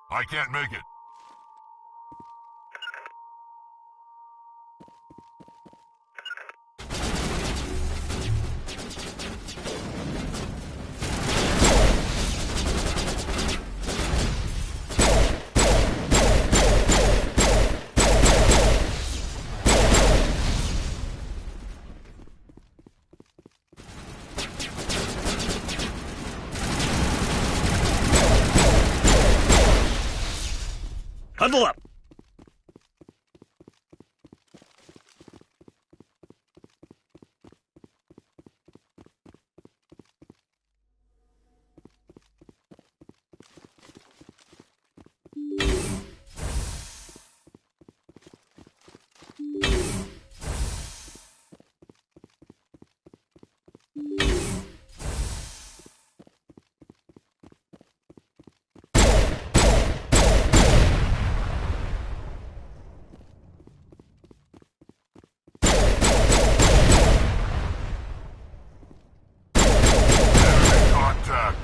I can't make it. Huddle up! Contact.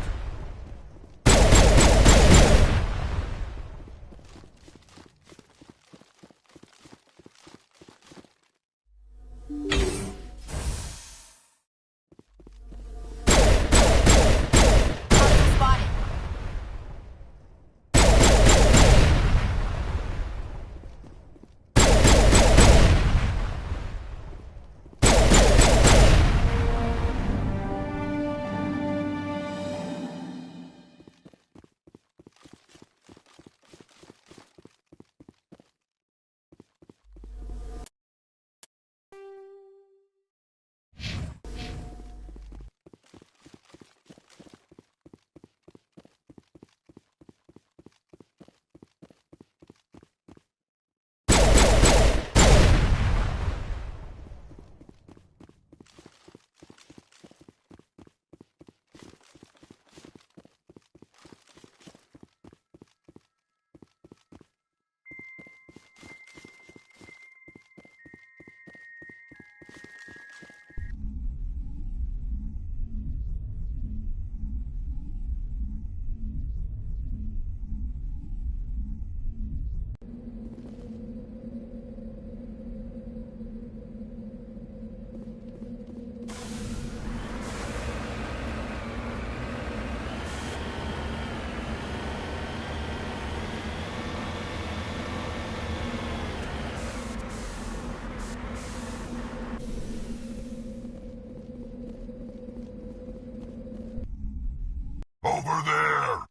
Over there!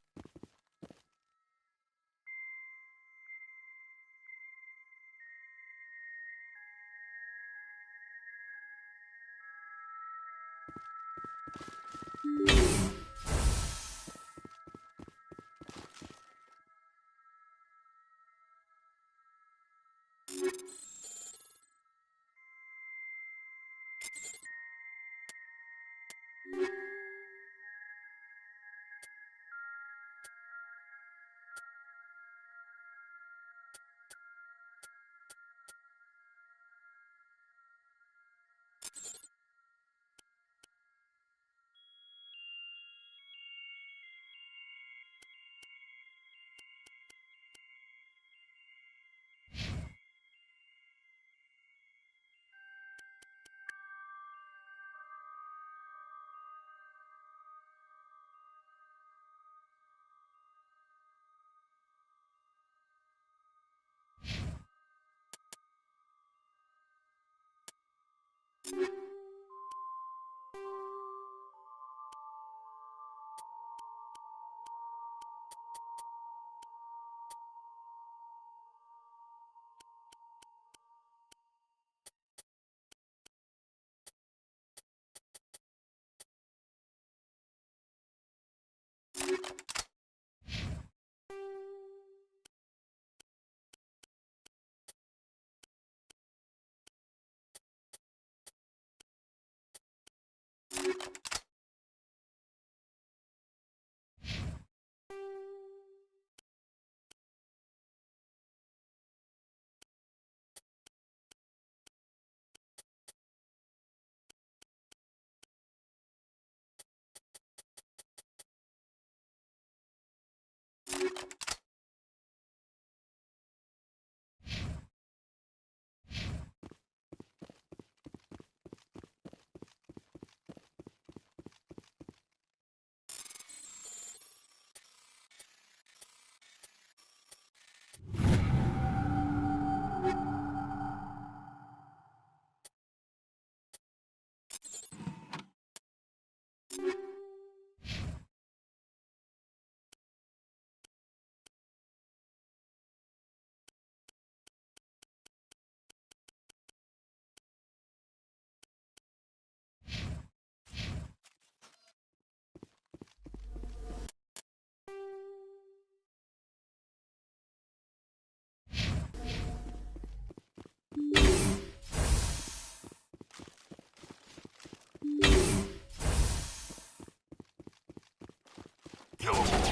Kill 'em all.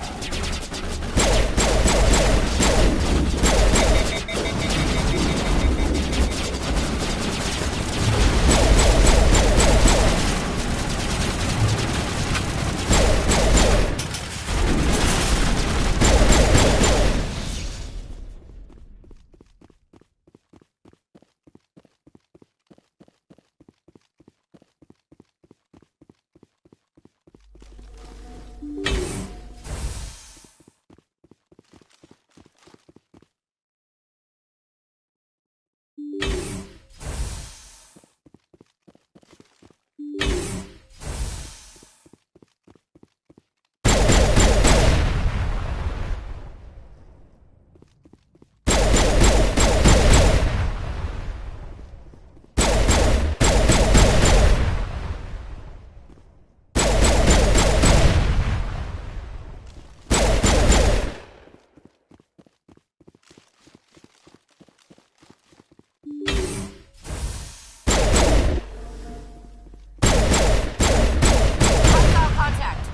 Hostile contact.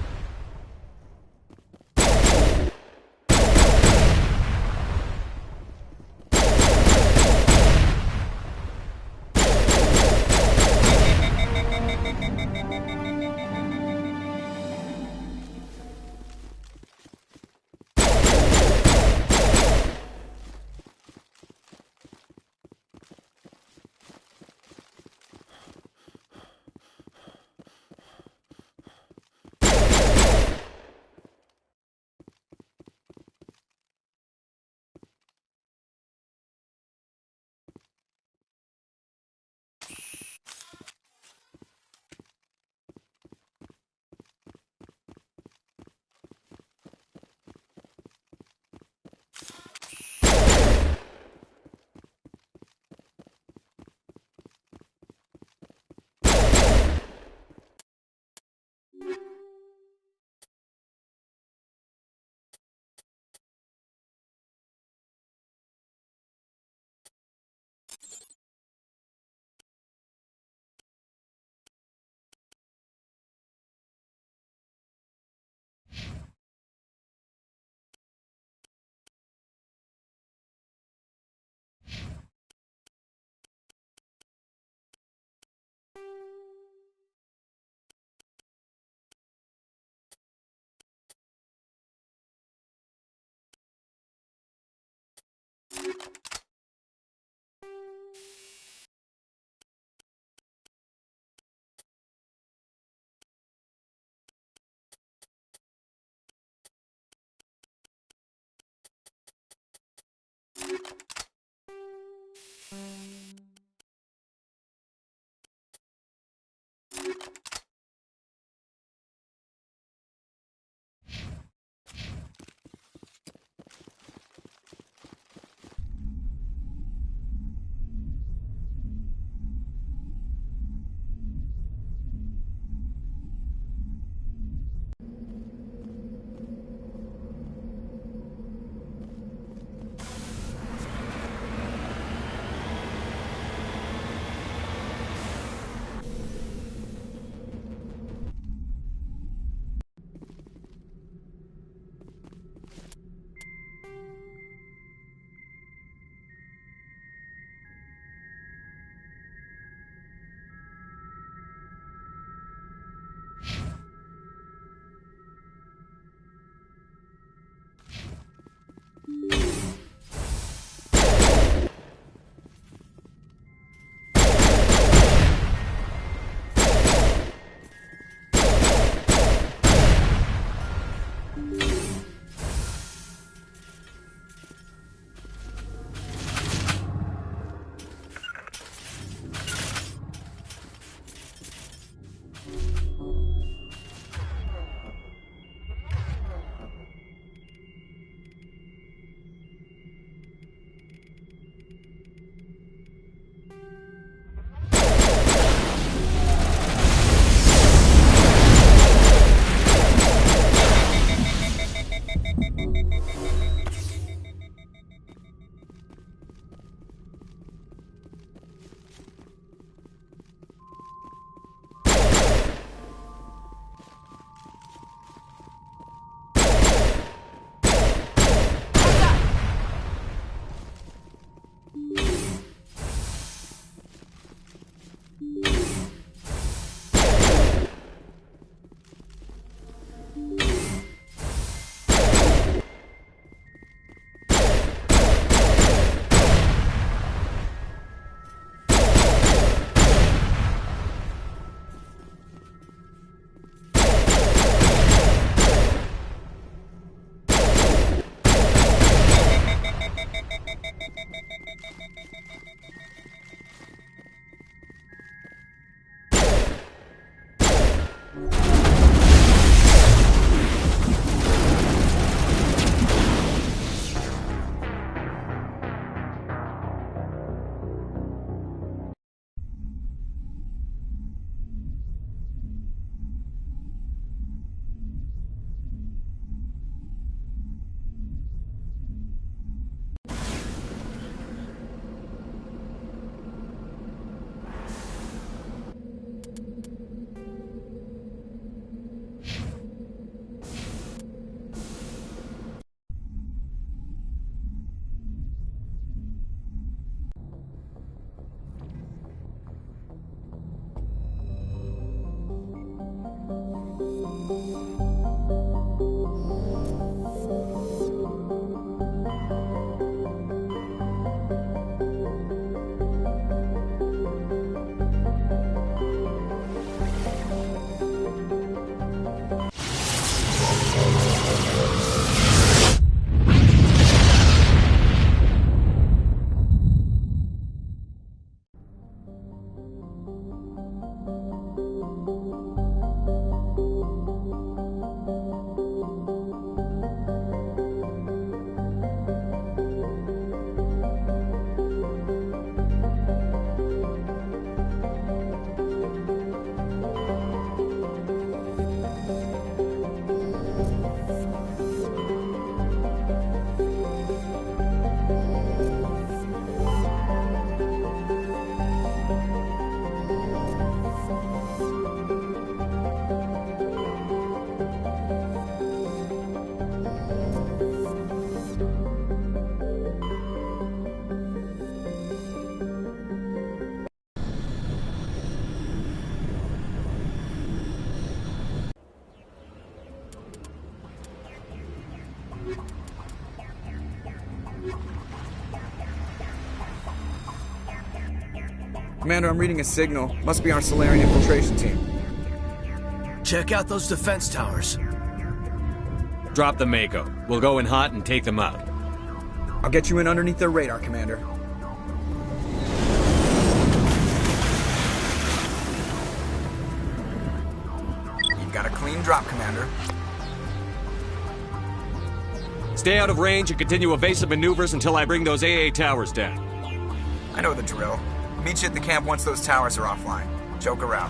Commander, I'm reading a signal. Must be our Solarian infiltration team. Check out those defense towers. Drop the Mako. We'll go in hot and take them out. I'll get you in underneath their radar, Commander. You've got a clean drop, Commander. Stay out of range and continue evasive maneuvers until I bring those AA towers down. I know the drill. Meet you at the camp once those towers are offline. Joker out.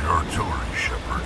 artillery, Shepard.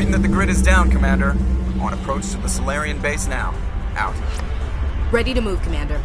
Reading that the grid is down, Commander. On approach to the Solarian base now. Out. Ready to move, Commander.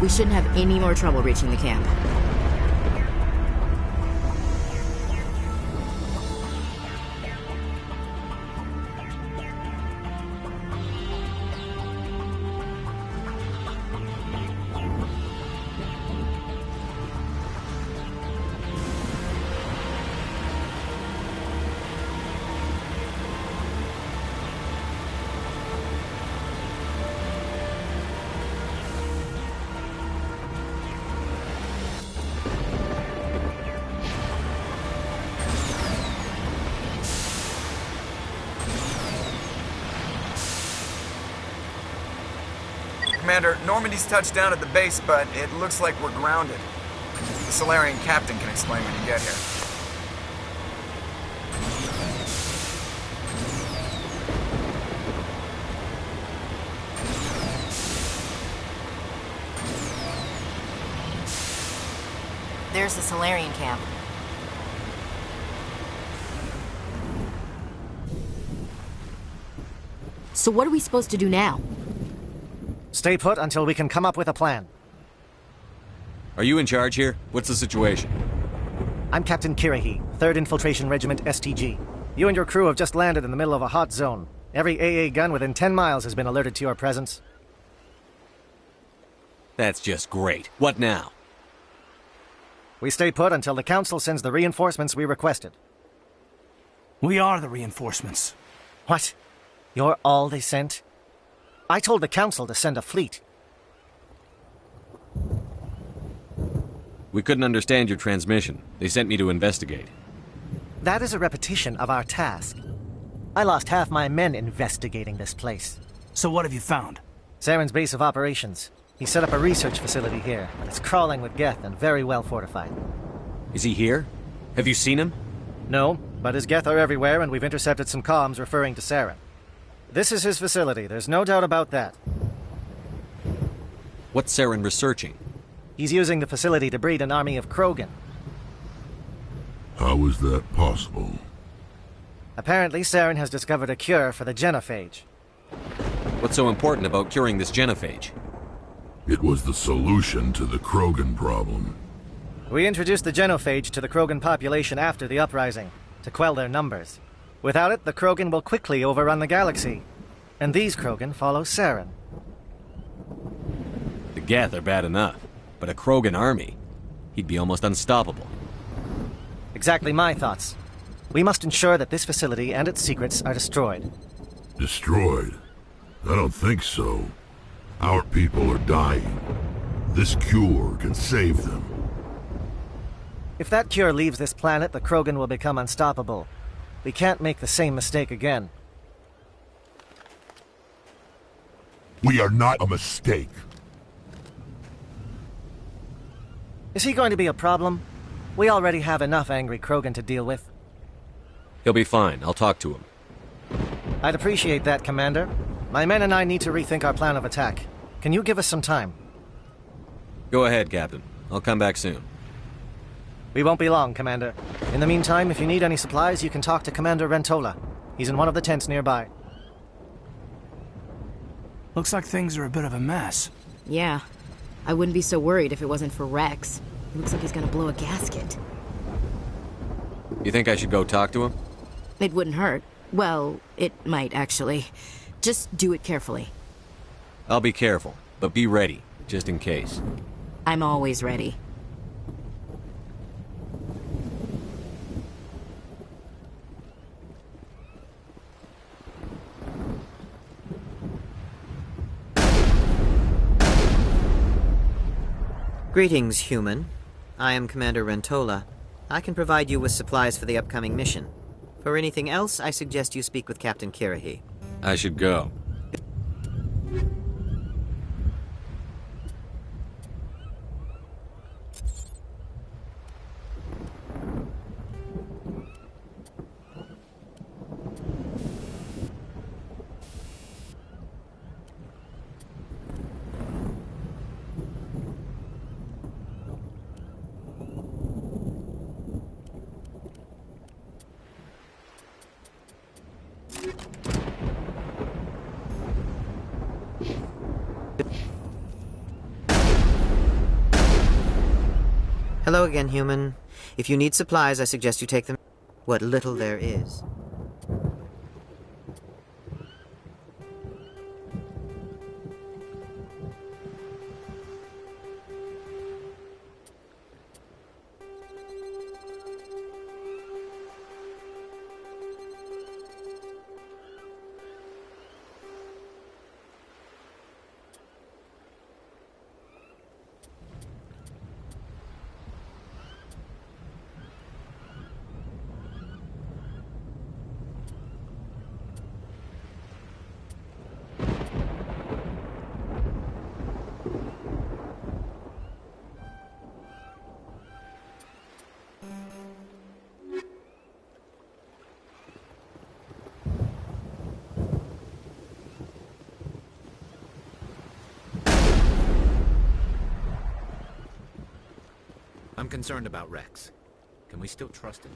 We shouldn't have any more trouble reaching the camp. Commander, Normandy's touched down at the base, but it looks like we're grounded. The Solarian captain can explain when you get here. There's the Solarian camp. So what are we supposed to do now? Stay put until we can come up with a plan. Are you in charge here? What's the situation? I'm Captain Kirahi, 3rd Infiltration Regiment STG. You and your crew have just landed in the middle of a hot zone. Every AA gun within 10 miles has been alerted to your presence. That's just great. What now? We stay put until the Council sends the reinforcements we requested. We are the reinforcements. What? You're all they sent? I told the Council to send a fleet. We couldn't understand your transmission. They sent me to investigate. That is a repetition of our task. I lost half my men investigating this place. So what have you found? Saren's base of operations. He set up a research facility here. It's crawling with Geth and very well fortified. Is he here? Have you seen him? No, but his Geth are everywhere and we've intercepted some comms referring to Saren. This is his facility, there's no doubt about that. What's Saren researching? He's using the facility to breed an army of Krogan. How is that possible? Apparently, Saren has discovered a cure for the genophage. What's so important about curing this genophage? It was the solution to the Krogan problem. We introduced the genophage to the Krogan population after the uprising, to quell their numbers. Without it, the Krogan will quickly overrun the galaxy. And these Krogan follow Saren. The Geth are bad enough, but a Krogan army? He'd be almost unstoppable. Exactly my thoughts. We must ensure that this facility and its secrets are destroyed. Destroyed? I don't think so. Our people are dying. This cure can save them. If that cure leaves this planet, the Krogan will become unstoppable. We can't make the same mistake again. We are not a mistake. Is he going to be a problem? We already have enough angry Krogan to deal with. He'll be fine. I'll talk to him. I'd appreciate that, Commander. My men and I need to rethink our plan of attack. Can you give us some time? Go ahead, Captain. I'll come back soon. We won't be long, Commander. In the meantime, if you need any supplies, you can talk to Commander Rentola. He's in one of the tents nearby. Looks like things are a bit of a mess. Yeah. I wouldn't be so worried if it wasn't for Rex. He looks like he's gonna blow a gasket. You think I should go talk to him? It wouldn't hurt. Well, it might, actually. Just do it carefully. I'll be careful, but be ready, just in case. I'm always ready. Greetings, human. I am Commander Rentola. I can provide you with supplies for the upcoming mission. For anything else, I suggest you speak with Captain Kirahi. I should go. Hello again, human. If you need supplies, I suggest you take them. What little there is. I'm concerned about Rex. Can we still trust him?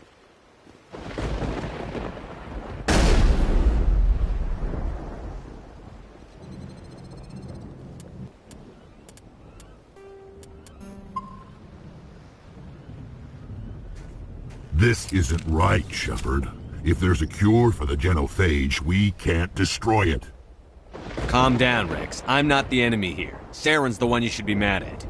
This isn't right, Shepard. If there's a cure for the genophage, we can't destroy it. Calm down, Rex. I'm not the enemy here. Saren's the one you should be mad at.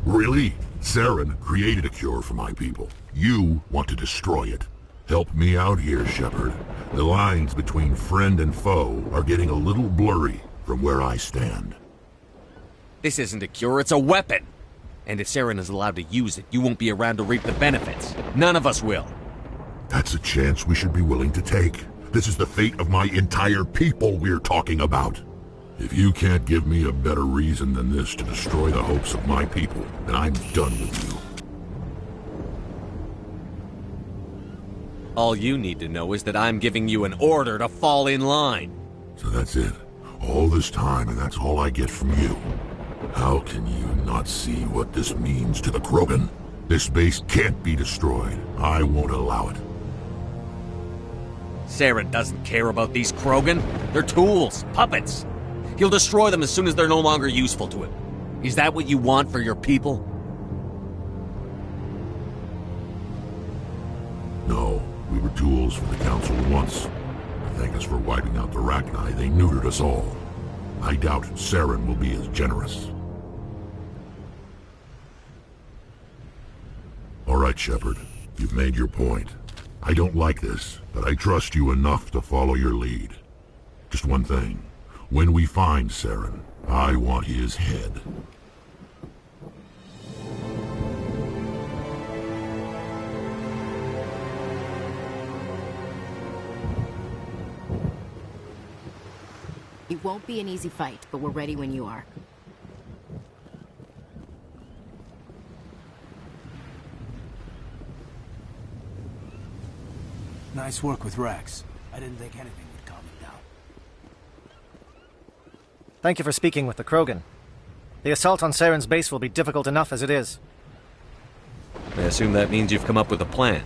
Really? Saren created a cure for my people. You want to destroy it. Help me out here, Shepard. The lines between friend and foe are getting a little blurry from where I stand. This isn't a cure, it's a weapon! And if Saren is allowed to use it, you won't be around to reap the benefits. None of us will. That's a chance we should be willing to take. This is the fate of my entire people we're talking about. If you can't give me a better reason than this to destroy the hopes of my people, then I'm done with you. All you need to know is that I'm giving you an order to fall in line. So that's it. All this time, and that's all I get from you. How can you not see what this means to the Krogan? This base can't be destroyed. I won't allow it. Saren doesn't care about these Krogan. They're tools, puppets. He'll destroy them as soon as they're no longer useful to him. Is that what you want for your people? No, we were tools for the Council once. Thank us for wiping out the Rachni. They neutered us all. I doubt Saren will be as generous. All right, Shepard. You've made your point. I don't like this, but I trust you enough to follow your lead. Just one thing. When we find Saren, I want his head. It won't be an easy fight, but we're ready when you are. Nice work with Rex. I didn't think anything would calm him down. Thank you for speaking with the Krogan. The assault on Saren's base will be difficult enough as it is. I assume that means you've come up with a plan.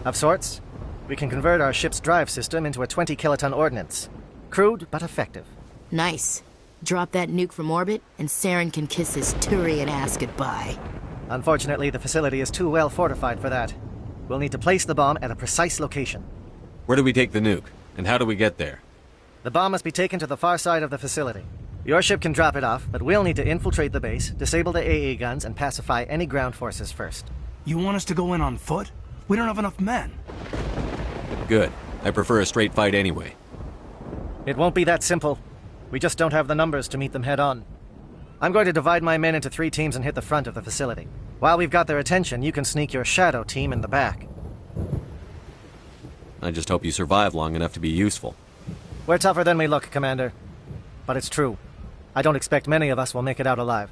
Of sorts. We can convert our ship's drive system into a 20-kiloton ordnance. Crude, but effective. Nice. Drop that nuke from orbit, and Saren can kiss his Turian ass goodbye. Unfortunately, the facility is too well fortified for that. We'll need to place the bomb at a precise location. Where do we take the nuke? And how do we get there? The bomb must be taken to the far side of the facility. Your ship can drop it off, but we'll need to infiltrate the base, disable the AA guns, and pacify any ground forces first. You want us to go in on foot? We don't have enough men. Good. I prefer a straight fight anyway. It won't be that simple. We just don't have the numbers to meet them head-on. I'm going to divide my men into 3 teams and hit the front of the facility. While we've got their attention, you can sneak your shadow team in the back. I just hope you survive long enough to be useful. We're tougher than we look, Commander. But it's true. I don't expect many of us will make it out alive.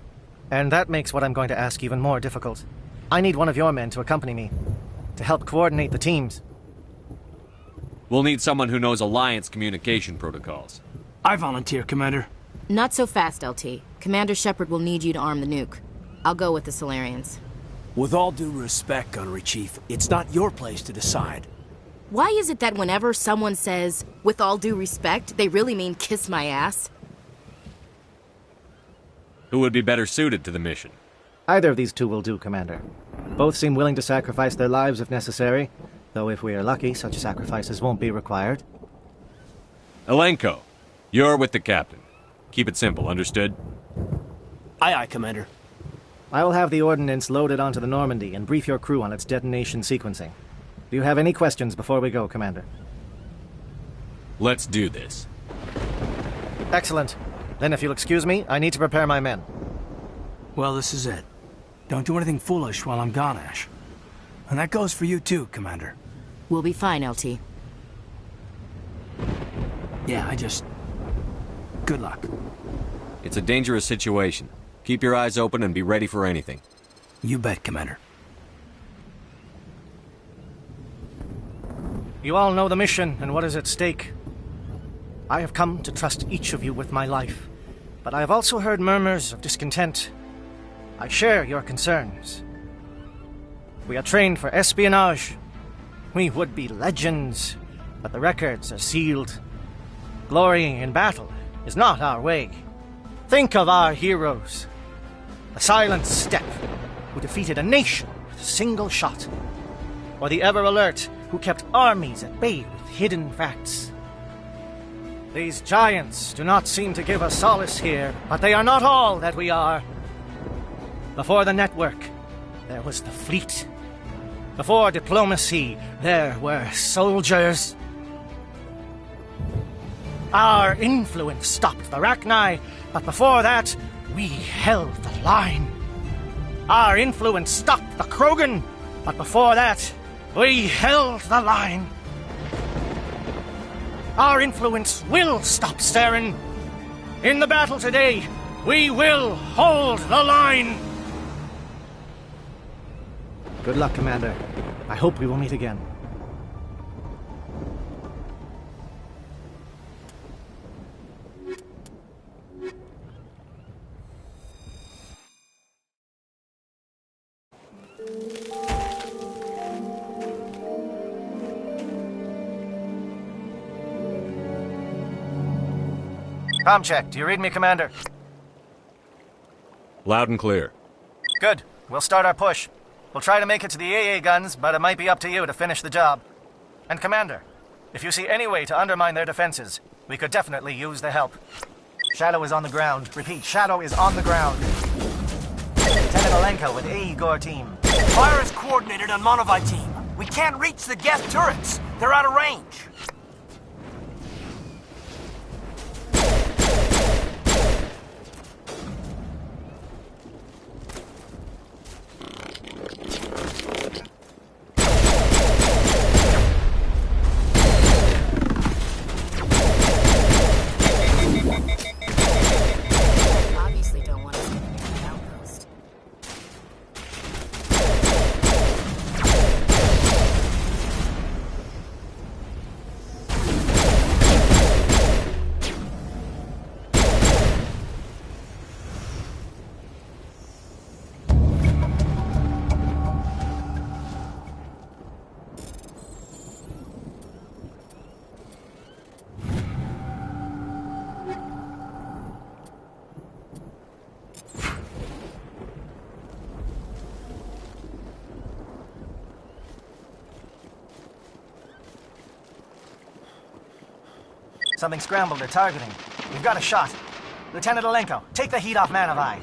And that makes what I'm going to ask even more difficult. I need one of your men to accompany me, to help coordinate the teams. We'll need someone who knows Alliance communication protocols. I volunteer, Commander. Not so fast, LT. Commander Shepard will need you to arm the nuke. I'll go with the Solarians. With all due respect, Gunnery Chief, it's not your place to decide. Why is it that whenever someone says, with all due respect, they really mean kiss my ass? Who would be better suited to the mission? Either of these two will do, Commander. Both seem willing to sacrifice their lives if necessary, though if we are lucky, such sacrifices won't be required. Alenko, you're with the captain. Keep it simple, understood? Aye, aye, Commander. I will have the ordnance loaded onto the Normandy and brief your crew on its detonation sequencing. Do you have any questions before we go, Commander? Let's do this. Excellent. Then if you'll excuse me, I need to prepare my men. Well, this is it. Don't do anything foolish while I'm gone, Ash. And that goes for you too, Commander. We'll be fine, LT. Yeah, good luck. It's a dangerous situation. Keep your eyes open and be ready for anything. You bet, Commander. You all know the mission and what is at stake. I have come to trust each of you with my life, but I have also heard murmurs of discontent. I share your concerns. We are trained for espionage. We would be legends, but the records are sealed. Glorying in battle is not our way. Think of our heroes. The silent step who defeated a nation with a single shot. Or the ever-alert who kept armies at bay with hidden facts. These giants do not seem to give us solace here, but they are not all that we are. Before the network, there was the fleet. Before diplomacy, there were soldiers. Our influence stopped the Rachni, but before that, we held the line. Our influence stopped the Krogan, but before that, we held the line. Our influence will stop Saren. In the battle today, we will hold the line. Good luck, Commander. I hope we will meet again. Comm check. Do you read me, Commander? Loud and clear. Good. We'll start our push. We'll try to make it to the AA guns, but it might be up to you to finish the job. And Commander, if you see any way to undermine their defenses, we could definitely use the help. Shadow is on the ground. Repeat, Shadow is on the ground. Lieutenant Alenko with AE Gore team. Fire is coordinated on Monovite team. We can't reach the gas turrets. They're out of range. Obviously don't want us to get the outpost. Something scrambled or targeting. We've got a shot. Lieutenant Alenko, take the heat off Man of Eye.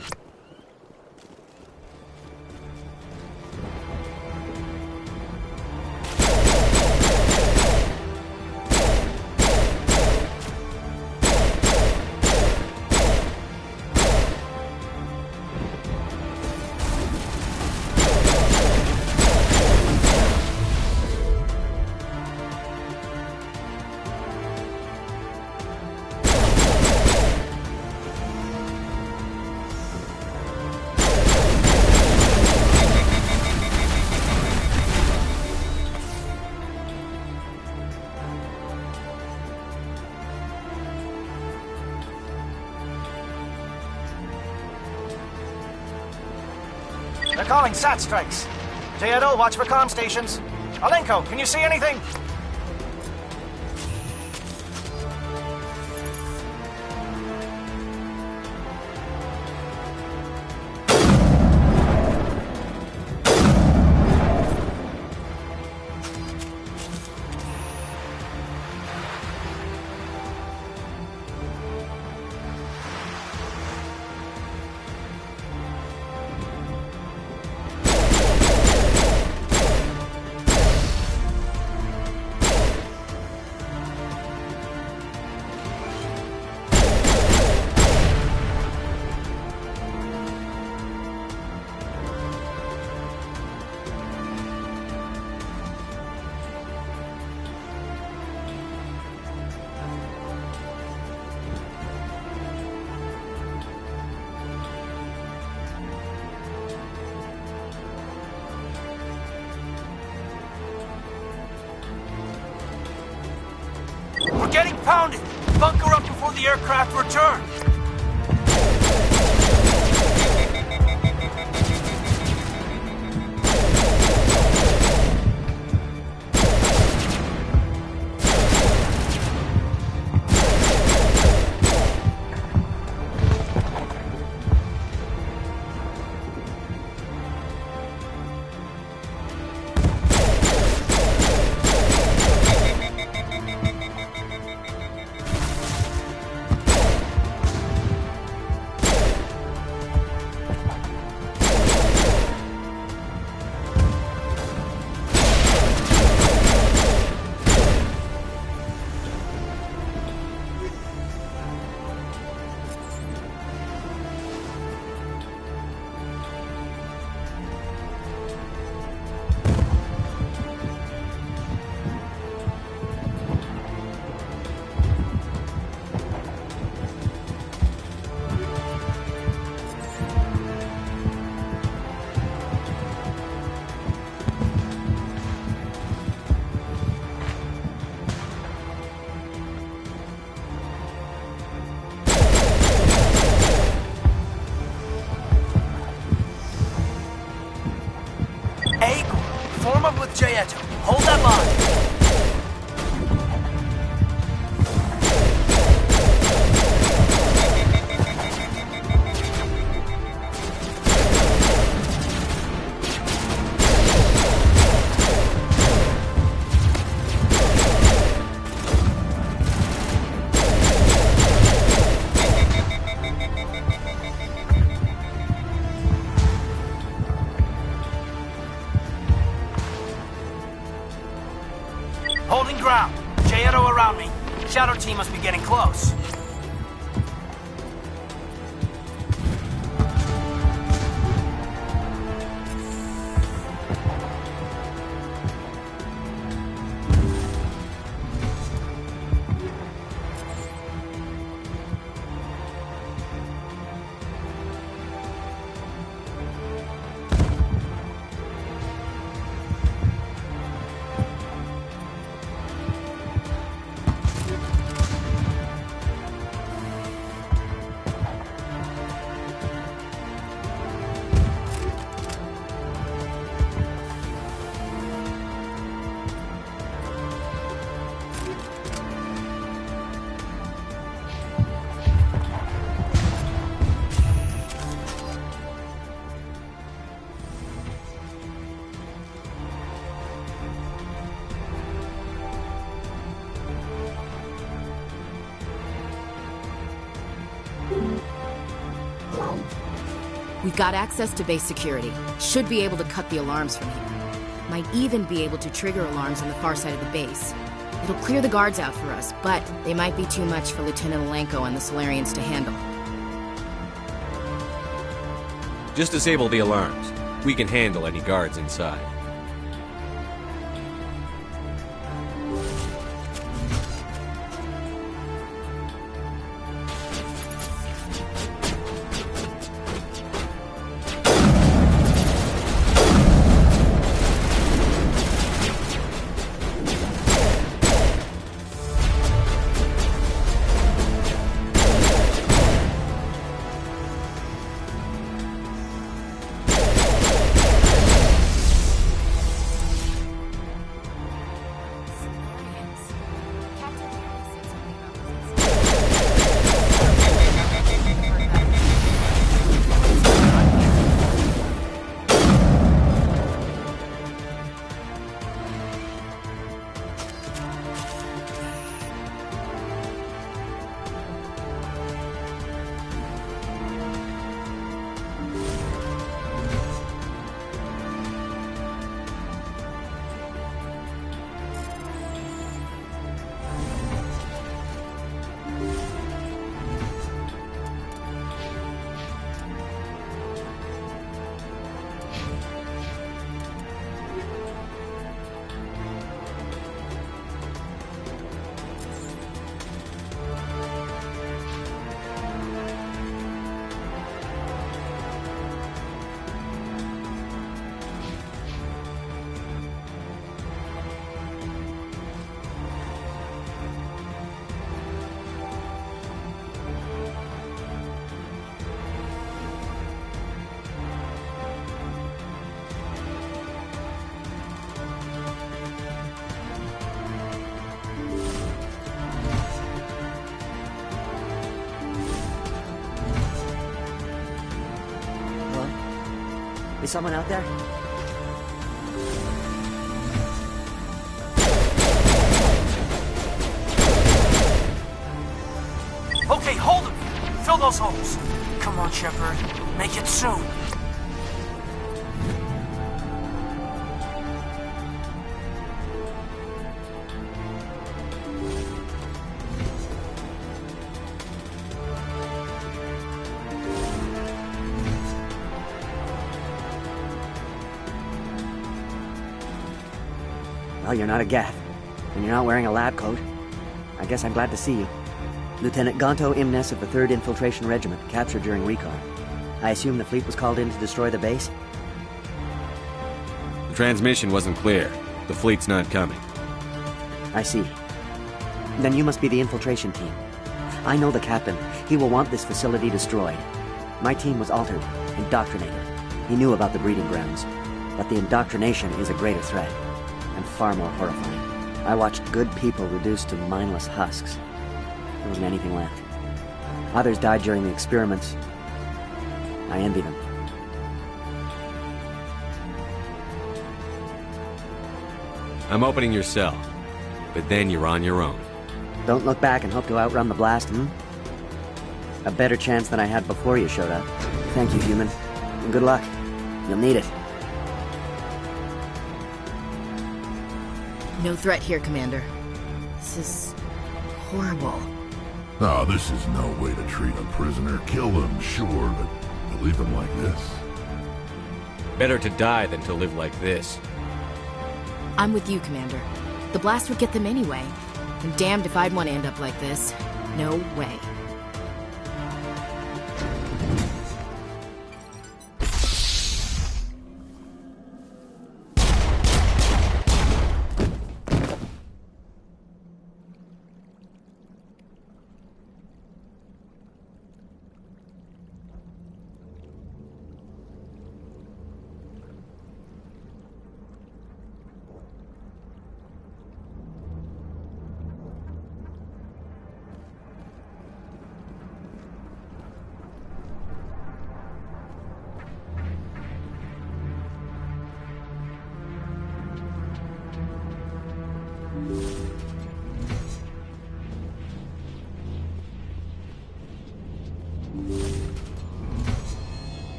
They're calling SAT strikes. JNO, watch for comm stations. Alenko, can you see anything? We're getting pounded! Bunker up before the aircraft return! Form up with Jayeto. Hold that line. Holding ground. Jayeto around me. Shadow team must be getting close. We've got access to base security. Should be able to cut the alarms from here. Might even be able to trigger alarms on the far side of the base. It'll clear the guards out for us, but they might be too much for Lieutenant Alenko and the Solarians to handle. Just disable the alarms. We can handle any guards inside. Is someone out there? Okay, hold him! Fill those holes! Come on, Shepard. Make it soon. Well, you're not a Geth, and you're not wearing a lab coat. I guess I'm glad to see you. Lieutenant Gonto Imnes of the 3rd Infiltration Regiment, captured during recon. I assume the fleet was called in to destroy the base? The transmission wasn't clear. The fleet's not coming. I see. Then you must be the infiltration team. I know the captain. He will want this facility destroyed. My team was altered, indoctrinated. He knew about the breeding grounds. But the indoctrination is a greater threat, and far more horrifying. I watched good people reduced to mindless husks. There wasn't anything left. Others died during the experiments. I envy them. I'm opening your cell, but then you're on your own. Don't look back and hope to outrun the blast, A better chance than I had before you showed up. Thank you, human. And good luck. You'll need it. No threat here, Commander. This is horrible. Oh, this is no way to treat a prisoner. Kill them, sure, but to leave them like this? Better to die than to live like this. I'm with you, Commander. The blast would get them anyway. I'm damned if I'd want to end up like this. No way.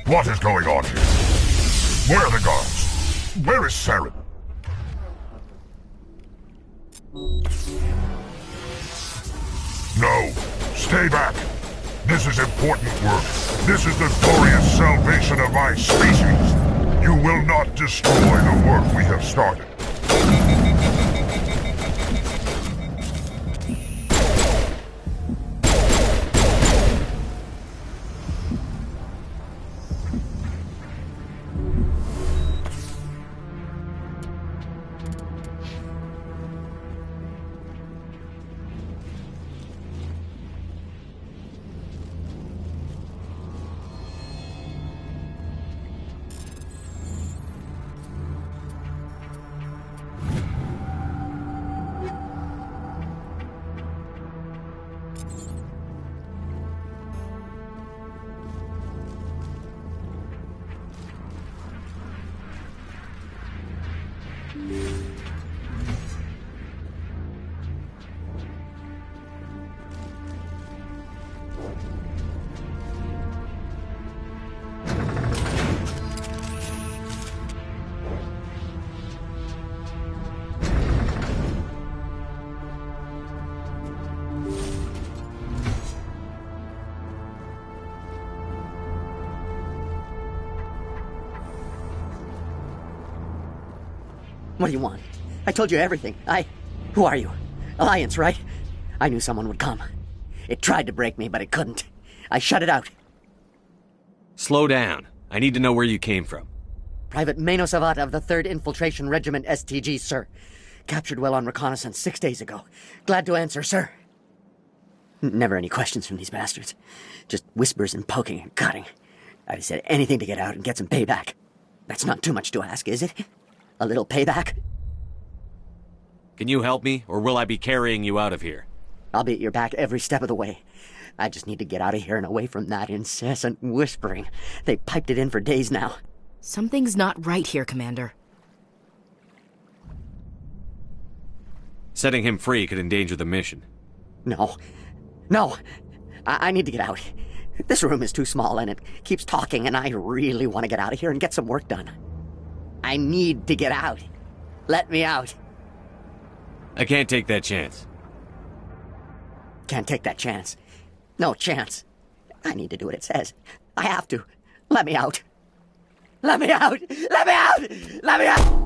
What is going on here? Where are the guards? Where is Saren? No, stay back. This is important work. This is the glorious salvation of my species. You will not destroy the work we have started. What do you want? I told you everything. Who are you? Alliance, right? I knew someone would come. It tried to break me, but it couldn't. I shut it out. Slow down. I need to know where you came from. Private Meno Savat of the 3rd Infiltration Regiment STG, sir. Captured well on reconnaissance 6 days ago. Glad to answer, sir. Never any questions from these bastards. Just whispers and poking and cutting. I'd have said anything to get out and get some payback. That's not too much to ask, is it? A little payback? Can you help me, or will I be carrying you out of here? I'll be at your back every step of the way. I just need to get out of here and away from that incessant whispering. They piped it in for days now. Something's not right here, Commander. Setting him free could endanger the mission. No. I need to get out. This room is too small and it keeps talking, and I really want to get out of here and get some work done. I need to get out. Let me out. I can't take that chance. Can't take that chance. No chance. I need to do what it says. I have to. Let me out. Let me out! Let me out! Let me out!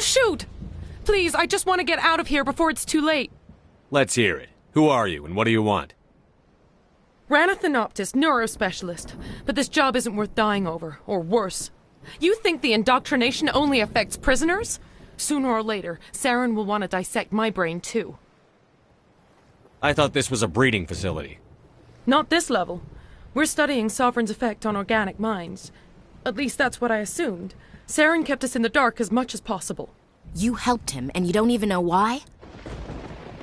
Shoot! Please, I just want to get out of here before it's too late. Let's hear it. Who are you, and what do you want? Ranathanoptis, neurospecialist. But this job isn't worth dying over, or worse. You think the indoctrination only affects prisoners? Sooner or later, Saren will want to dissect my brain too. I thought this was a breeding facility. Not this level. We're studying Sovereign's effect on organic minds. At least that's what I assumed. Saren kept us in the dark as much as possible. You helped him, and you don't even know why?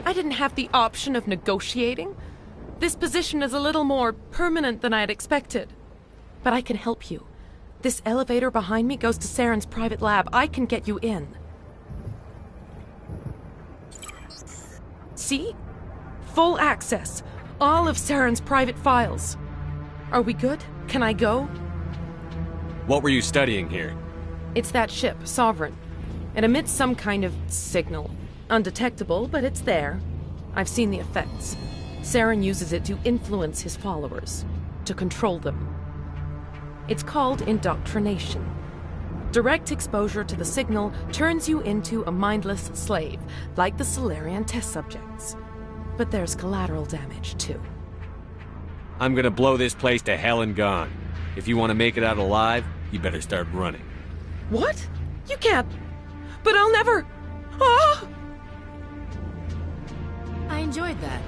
I didn't have the option of negotiating. This position is a little more permanent than I had expected. But I can help you. This elevator behind me goes to Saren's private lab. I can get you in. See? Full access. All of Saren's private files. Are we good? Can I go? What were you studying here? It's that ship, Sovereign. It emits some kind of signal. Undetectable, but it's there. I've seen the effects. Saren uses it to influence his followers, to control them. It's called indoctrination. Direct exposure to the signal turns you into a mindless slave, like the Solarian test subjects. But there's collateral damage, too. I'm gonna blow this place to hell and gone. If you want to make it out alive, you better start running. What? You can't... But I'll never... Ah! I enjoyed that.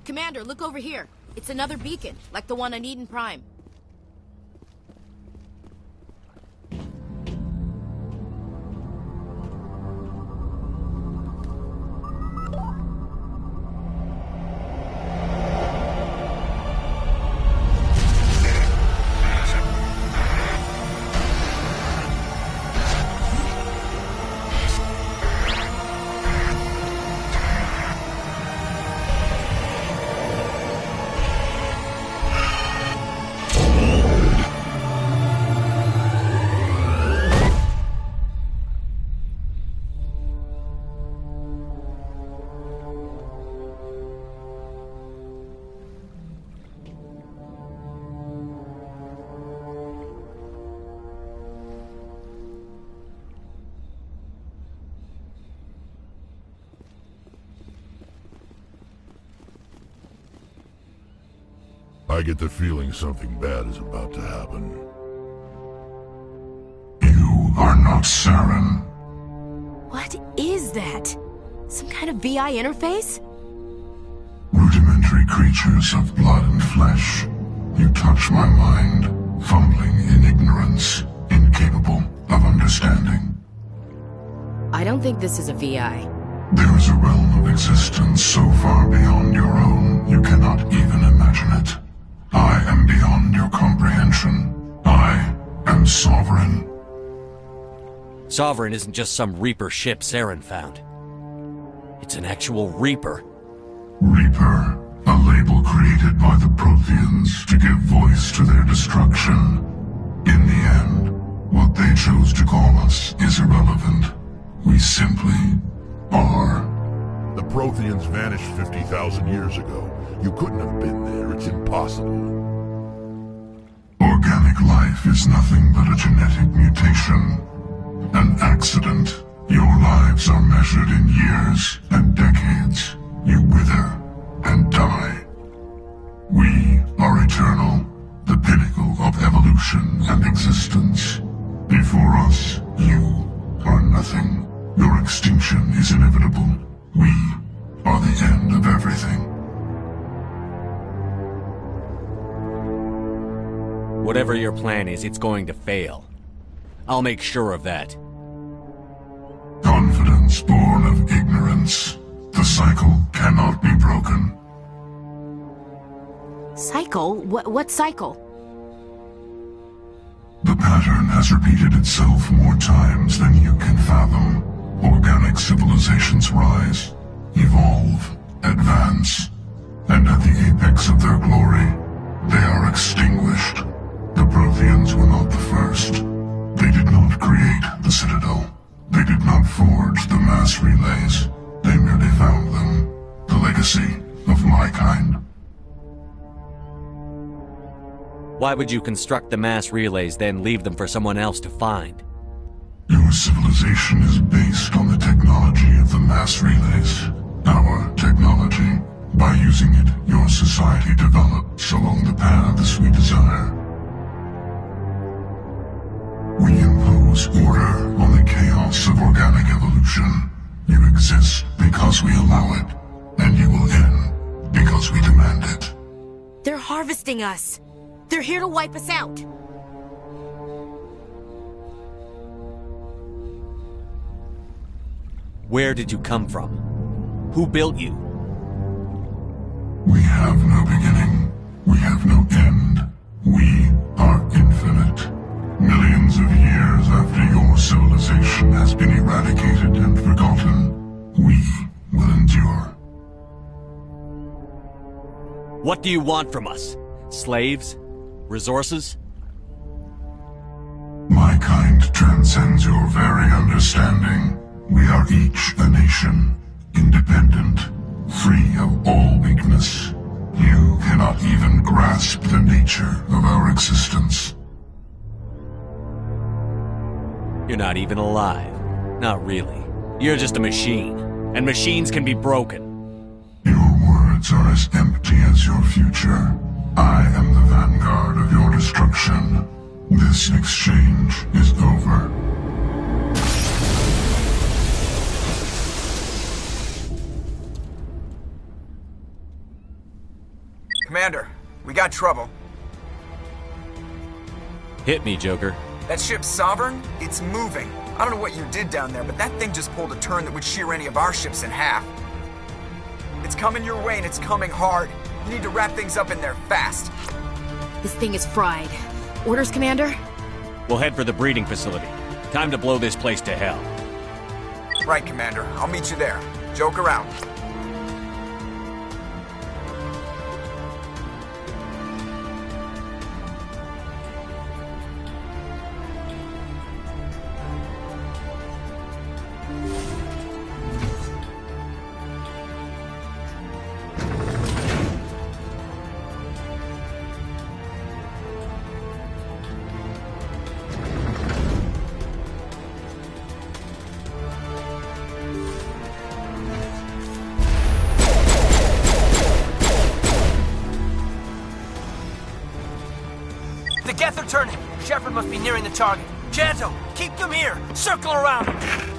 Commander, look over here. It's another beacon, like the one on Eden Prime. I get the feeling something bad is about to happen. You are not Saren. What is that? Some kind of VI interface? Rudimentary creatures of blood and flesh. You touch my mind, fumbling in ignorance, incapable of understanding. I don't think this is a VI. There is a realm of existence so far beyond your own, you cannot even imagine it. I am beyond your comprehension. I am Sovereign. Sovereign isn't just some Reaper ship Saren found. It's an actual Reaper. Reaper, a label created by the Protheans to give voice to their destruction. In the end, what they chose to call us is irrelevant. We simply are. The Protheans vanished 50,000 years ago. You couldn't have been there. It's impossible. Organic life is nothing but a genetic mutation. An accident. Your lives are measured in years and decades. You wither and die. We are eternal, the pinnacle of evolution and existence. Before us, you are nothing. Your extinction is inevitable. We are the end of everything. Whatever your plan is, it's going to fail. I'll make sure of that. Confidence born of ignorance. The cycle cannot be broken. Cycle? What cycle? The pattern has repeated itself more times than you can fathom. Organic civilizations rise, evolve, advance, and at the apex of their glory, they are extinguished. The Protheans were not the first. They did not create the Citadel. They did not forge the mass relays. They merely found them. The legacy of my kind. Why would you construct the mass relays, then leave them for someone else to find? Your civilization is based on the technology of the mass relays. Our technology. By using it, your society develops along the paths we desire. We impose impose order on the chaos of organic evolution. You exist because we allow it, and you will end because we demand it. They're harvesting us. They're here to wipe us out. Where did you come from? Who built you? We have no beginning. We have no end. We are infinite. Millions of years after your civilization has been eradicated and forgotten, we will endure. What do you want from us? Slaves? Resources? My kind transcends your very understanding. We are each a nation, independent, free of all weakness. You cannot even grasp the nature of our existence. You're not even alive. Not really. You're just a machine. And machines can be broken. Your words are as empty as your future. I am the vanguard of your destruction. This exchange is over. Commander, we got trouble. Hit me, Joker. That ship Sovereign? It's moving. I don't know what you did down there, but that thing just pulled a turn that would shear any of our ships in half. It's coming your way and it's coming hard. You need to wrap things up in there fast. This thing is fried. Orders, Commander? We'll head for the breeding facility. Time to blow this place to hell. Right, Commander. I'll meet you there. Joker out. The Geth are turning. Shepard must be nearing the target. Janto, keep them here. Circle around them.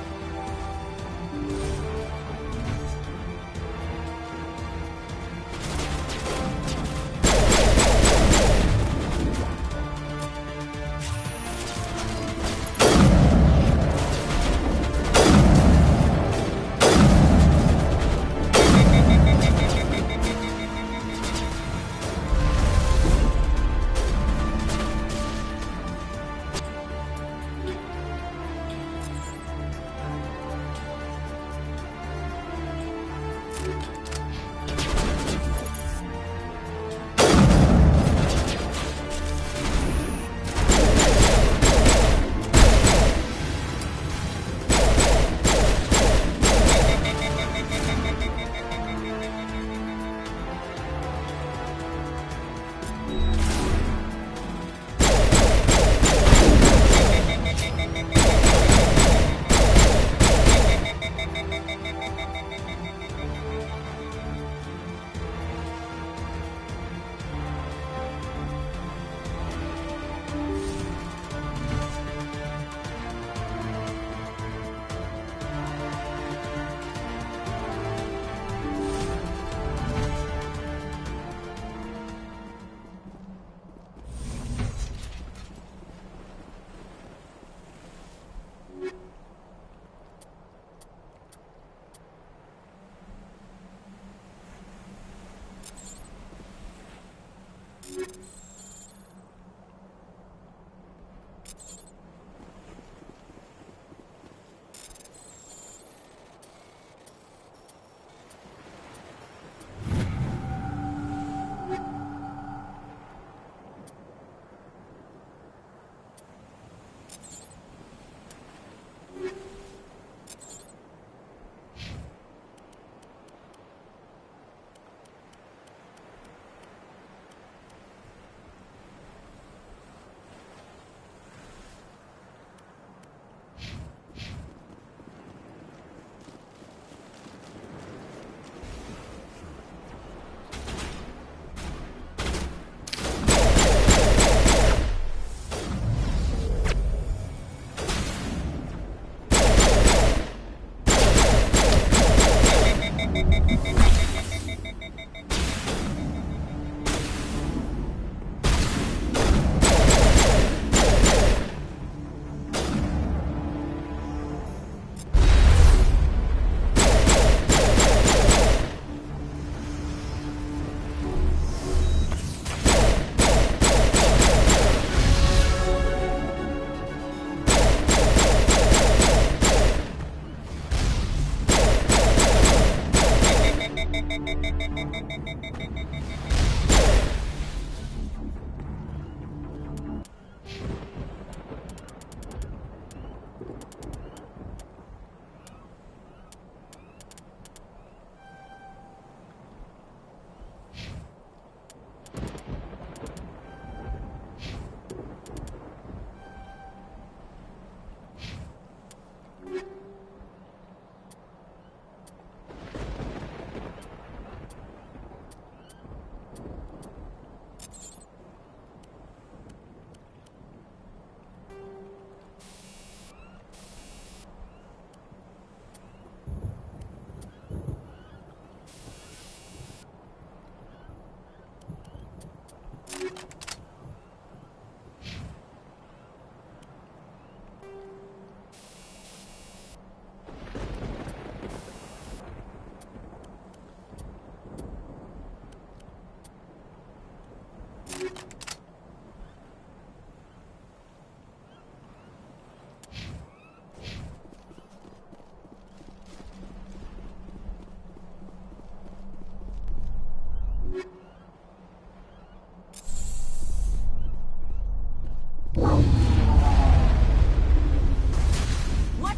Watch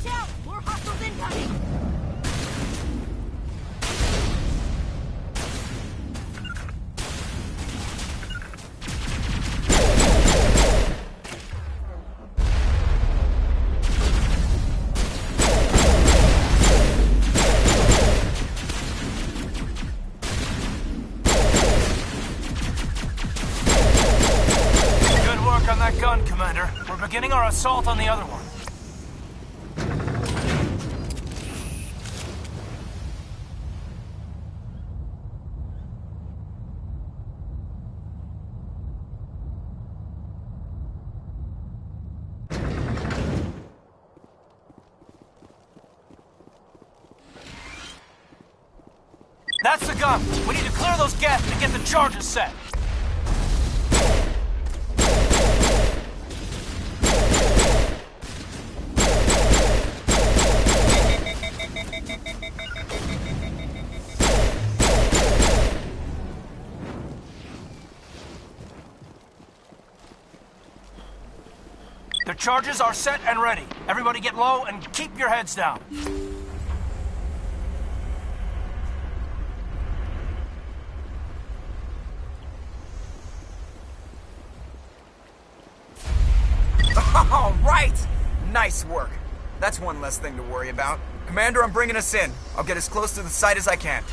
out! More hostiles incoming! On that gun, Commander. We're beginning our assault on the other one. That's the gun. We need to clear those gaps and get the charges set. The charges are set and ready. Everybody get low and keep your heads down. All right! Nice work. That's one less thing to worry about. Commander, I'm bringing us in. I'll get as close to the site as I can.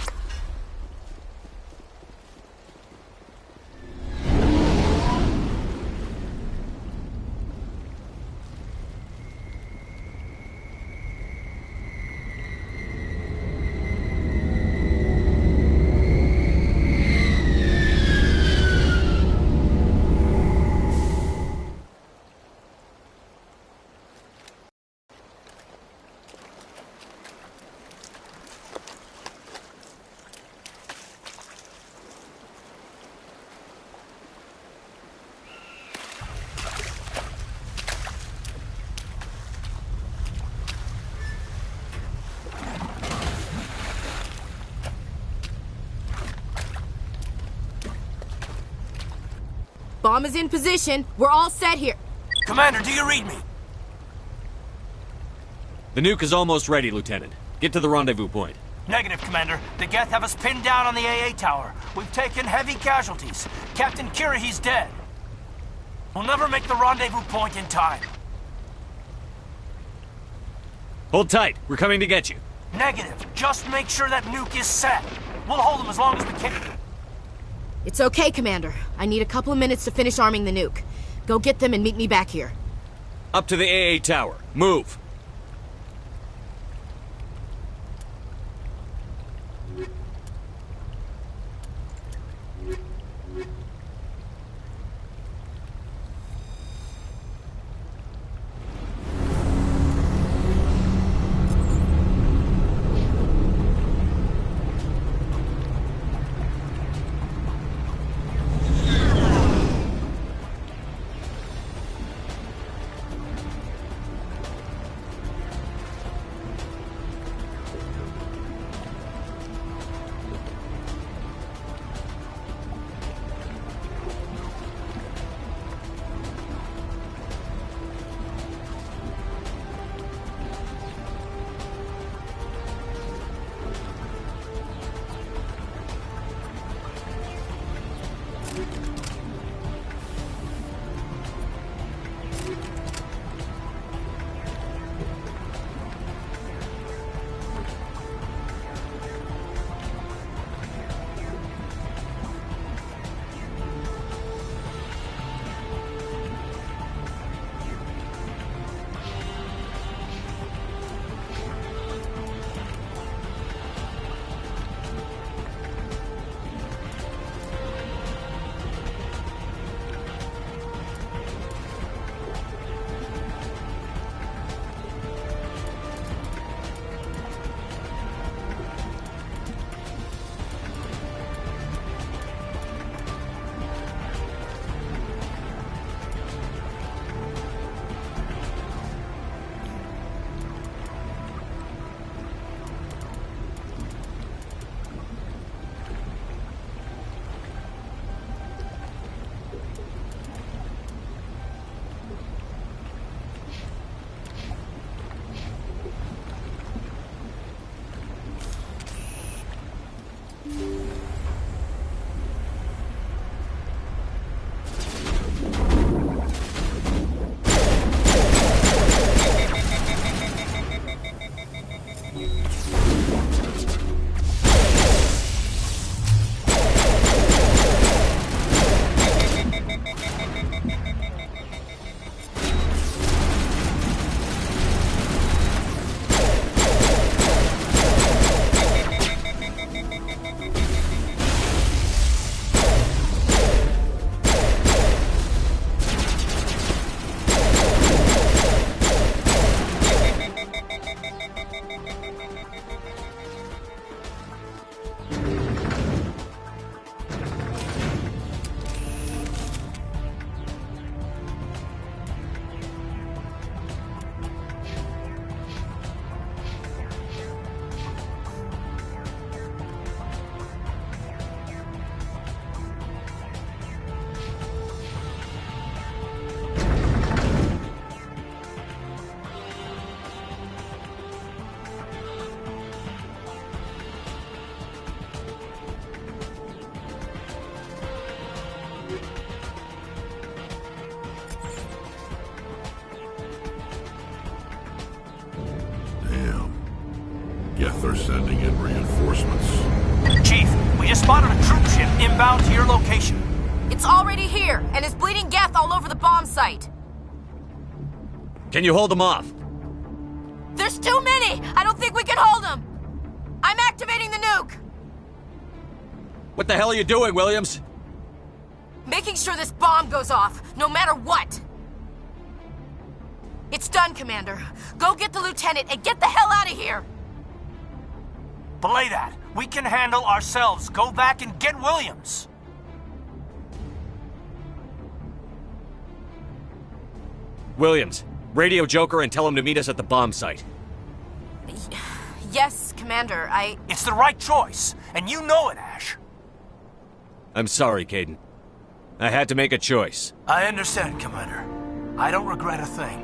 Bomb is in position. We're all set here. Commander, do you read me? The nuke is almost ready, Lieutenant. Get to the rendezvous point. Negative, Commander. The Geth have us pinned down on the AA tower. We've taken heavy casualties. Captain Kirahi's dead. We'll never make the rendezvous point in time. Hold tight. We're coming to get you. Negative. Just make sure that nuke is set. We'll hold them as long as we can. It's okay, Commander. I need a couple of minutes to finish arming the nuke. Go get them and meet me back here. Up to the AA tower. Move. Geth are sending in reinforcements. Chief, we just spotted a troop ship inbound to your location. It's already here, and is bleeding Geth all over the bomb site. Can you hold them off? There's too many! I don't think we can hold them! I'm activating the nuke! What the hell are you doing, Williams? Making sure this bomb goes off, no matter what! It's done, Commander. Go get the lieutenant and get the hell out of here! Belay that. We can handle ourselves. Go back and get Williams. Williams, radio Joker and tell him to meet us at the bomb site. Yes, Commander, It's the right choice, and you know it, Ash. I'm sorry, Caden. I had to make a choice. I understand, Commander. I don't regret a thing.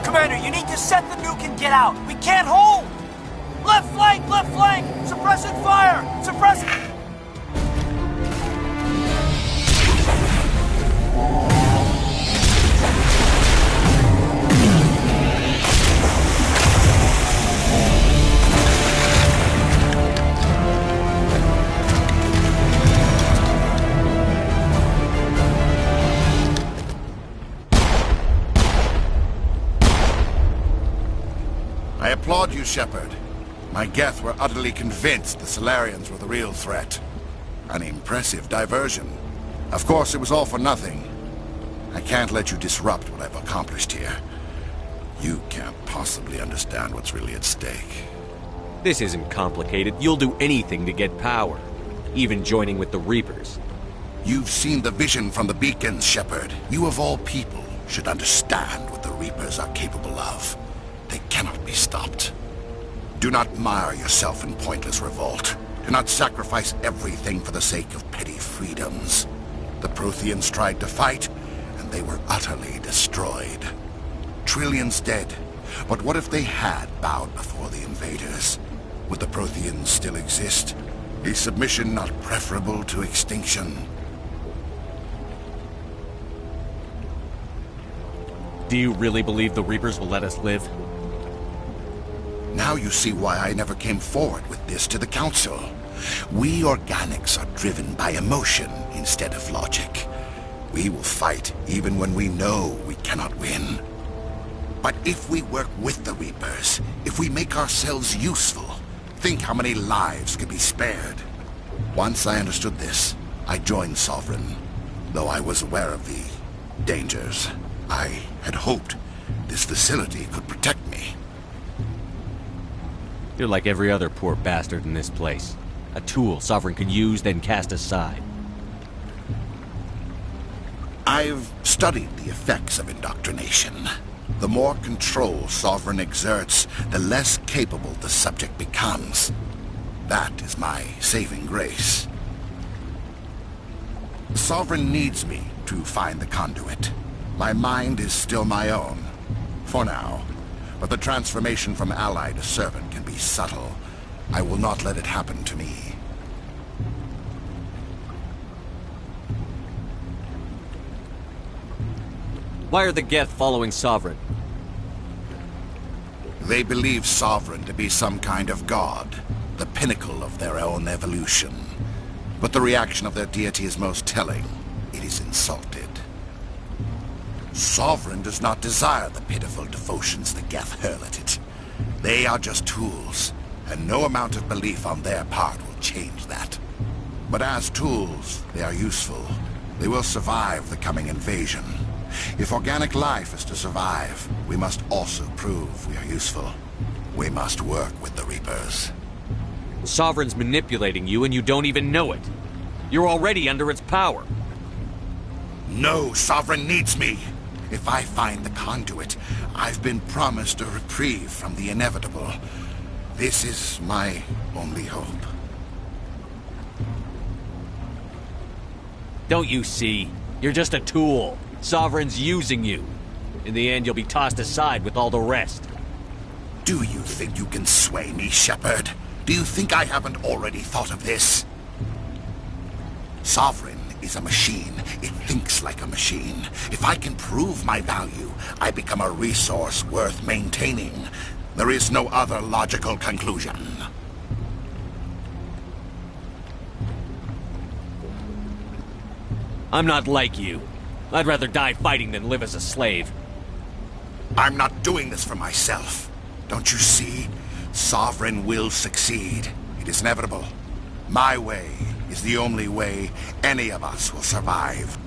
Commander, you need to set the nuke and get out. We can't hold! Left flank! Left flank! Suppressing fire! Suppressing... I applaud you, Shepard. My Geth were utterly convinced the Solarians were the real threat. An impressive diversion. Of course, it was all for nothing. I can't let you disrupt what I've accomplished here. You can't possibly understand what's really at stake. This isn't complicated. You'll do anything to get power. Even joining with the Reapers. You've seen the vision from the beacons, Shepard. You of all people should understand what the Reapers are capable of. They cannot be stopped. Do not mire yourself in pointless revolt. Do not sacrifice everything for the sake of petty freedoms. The Protheans tried to fight, and they were utterly destroyed. Trillions dead. But what if they had bowed before the invaders? Would the Protheans still exist? Is submission not preferable to extinction? Do you really believe the Reapers will let us live? Now you see why I never came forward with this to the Council. We organics are driven by emotion instead of logic. We will fight even when we know we cannot win. But if we work with the Reapers, if we make ourselves useful, think how many lives could be spared. Once I understood this, I joined Sovereign, though I was aware of the dangers. I had hoped this facility could protect me. You're like every other poor bastard in this place. A tool Sovereign can use, then cast aside. I've studied the effects of indoctrination. The more control Sovereign exerts, the less capable the subject becomes. That is my saving grace. Sovereign needs me to find the conduit. My mind is still my own. For now. but the transformation from ally to servant can be subtle. I will not let it happen to me. Why are the Geth following Sovereign? They believe Sovereign to be some kind of god, the pinnacle of their own evolution. But the reaction of their deity is most telling. It is insulted. Sovereign does not desire the pitiful devotions the Geth hurl at it. They are just tools, and no amount of belief on their part will change that. But as tools, they are useful. They will survive the coming invasion. If organic life is to survive, we must also prove we are useful. We must work with the Reapers. Sovereign's manipulating you and you don't even know it. You're already under its power. No, Sovereign needs me. If I find the conduit, I've been promised a reprieve from the inevitable. This is my only hope. Don't you see? You're just a tool. Sovereign's using you. In the end, you'll be tossed aside with all the rest. Do you think you can sway me, Shepard? Do you think I haven't already thought of this? Sovereign is a machine. It thinks like a machine. If I can prove my value, I become a resource worth maintaining. There is no other logical conclusion. I'm not like you. I'd rather die fighting than live as a slave. I'm not doing this for myself. Don't you see? Sovereign will succeed. It is inevitable. My way is the only way any of us will survive.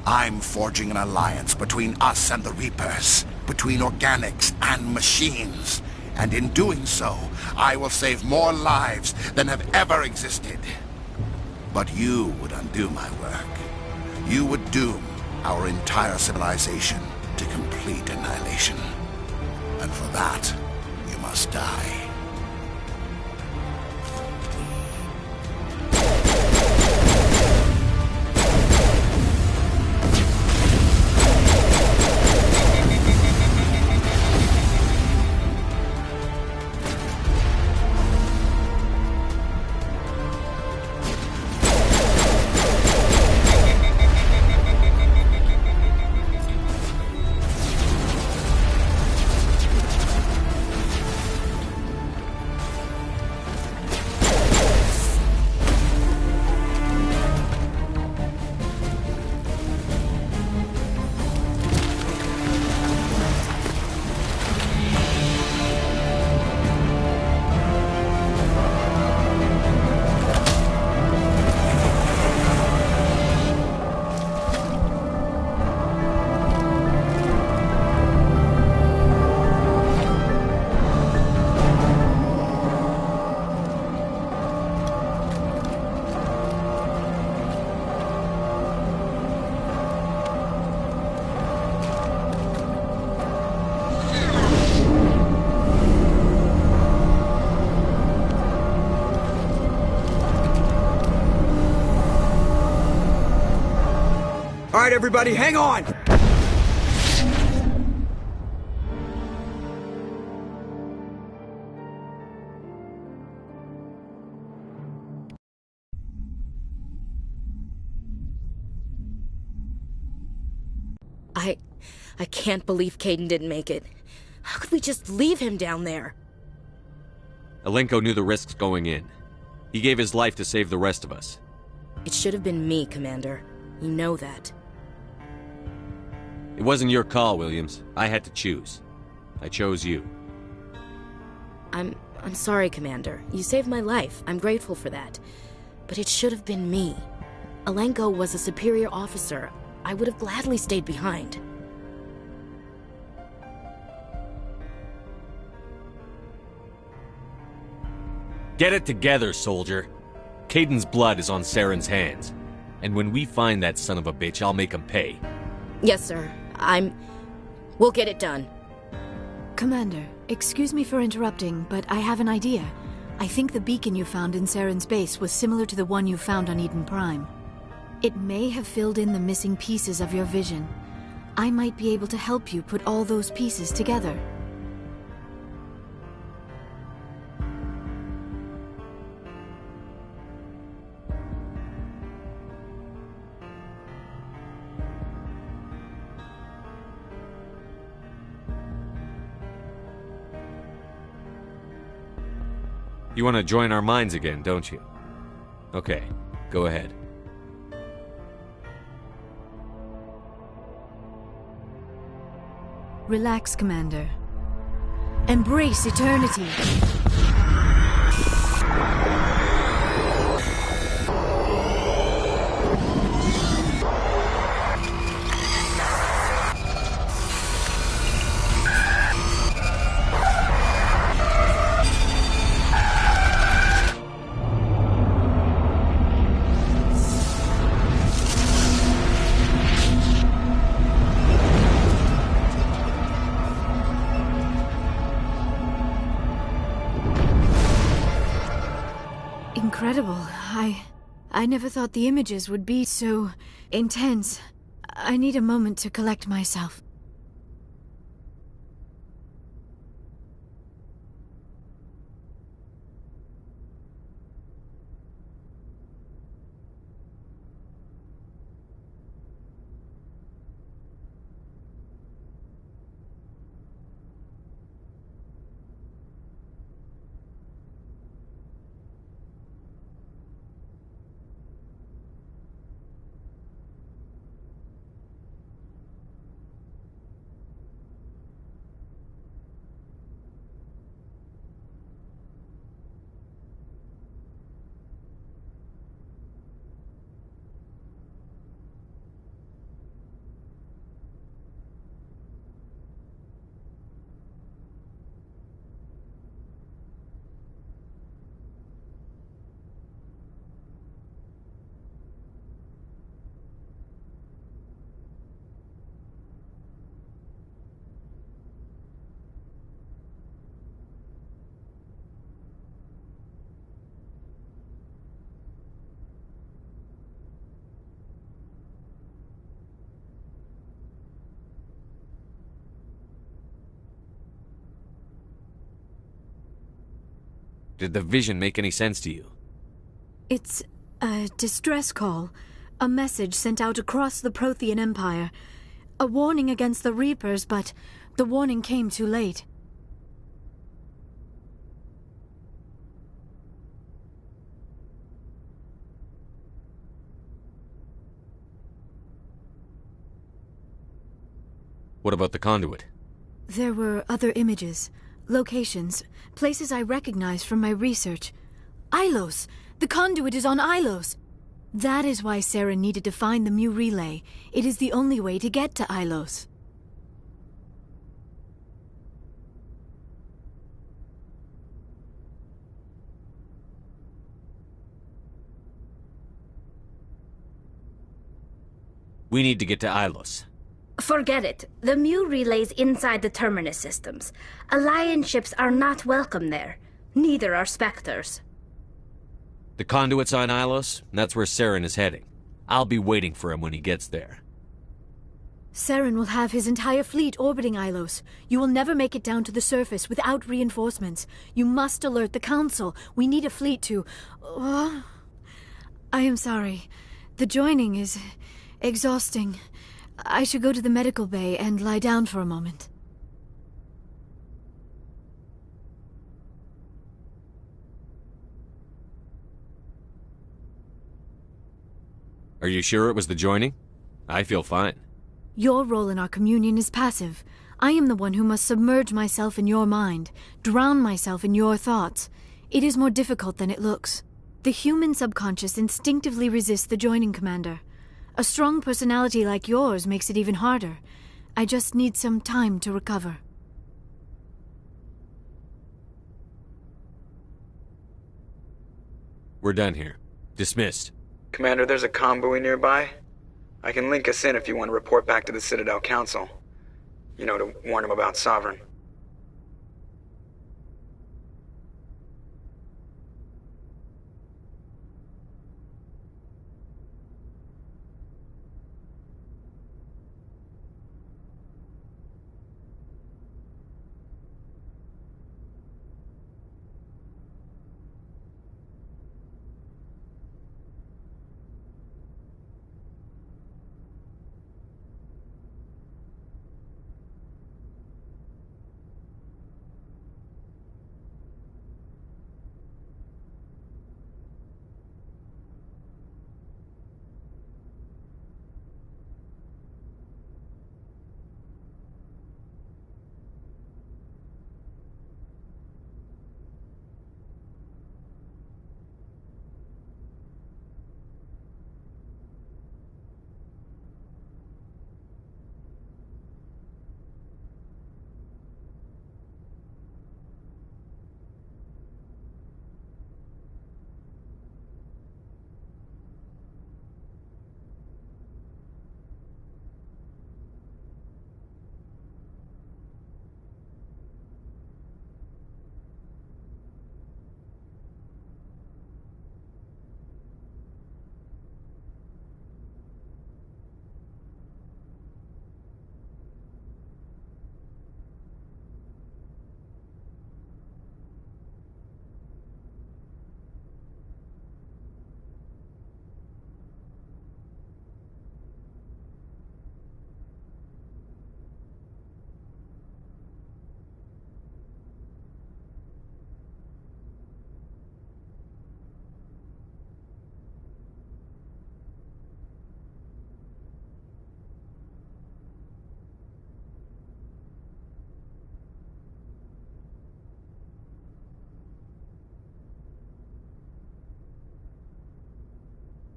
I'm forging an alliance between us and the Reapers, between organics and machines. And in doing so, I will save more lives than have ever existed. But you would undo my work. You would doom our entire civilization to complete annihilation. And for that, you must die. All right, everybody, hang on! I can't believe Caden didn't make it. How could we just leave him down there? Alenko knew the risks going in. He gave his life to save the rest of us. It should have been me, Commander. You know that. It wasn't your call, Williams. I had to choose. I chose you. I'm sorry, Commander. You saved my life. I'm grateful for that. But it should have been me. Alenko was a superior officer. I would have gladly stayed behind. Get it together, soldier. Caden's blood is on Saren's hands. And when we find that son of a bitch, I'll make him pay. Yes, sir. We'll get it done. Commander, excuse me for interrupting, but I have an idea. I think the beacon you found in Saren's base was similar to the one you found on Eden Prime. It may have filled in the missing pieces of your vision. I might be able to help you put all those pieces together. You want to join our minds again, don't you? Okay, go ahead. Relax, Commander. Embrace eternity. Incredible. I never thought the images would be so intense. I need a moment to collect myself. Did the vision make any sense to you? It's a distress call. A message sent out across the Prothean Empire. A warning against the Reapers, but the warning came too late. What about the conduit? There were other images, locations, places I recognized from my research. Ilos! The conduit is on Ilos! That is why Sarah needed to find the Mu relay. It is the only way to get to Ilos. We need to get to Ilos. Forget it. The Mu relay's inside the Terminus systems. Alliance ships are not welcome there. Neither are Spectres. The conduit's on Ilos, and that's where Saren is heading. I'll be waiting for him when he gets there. Saren will have his entire fleet orbiting Ilos. You will never make it down to the surface without reinforcements. You must alert the Council. We need a fleet to... I am sorry. The joining is exhausting. I should go to the medical bay and lie down for a moment. Are you sure it was the joining? I feel fine. Your role in our communion is passive. I am the one who must submerge myself in your mind, drown myself in your thoughts. It is more difficult than it looks. The human subconscious instinctively resists the joining, Commander. A strong personality like yours makes it even harder. I just need some time to recover. We're done here. Dismissed. Commander, there's a convoy nearby. I can link us in if you want to report back to the Citadel Council. You know, to warn them about Sovereign.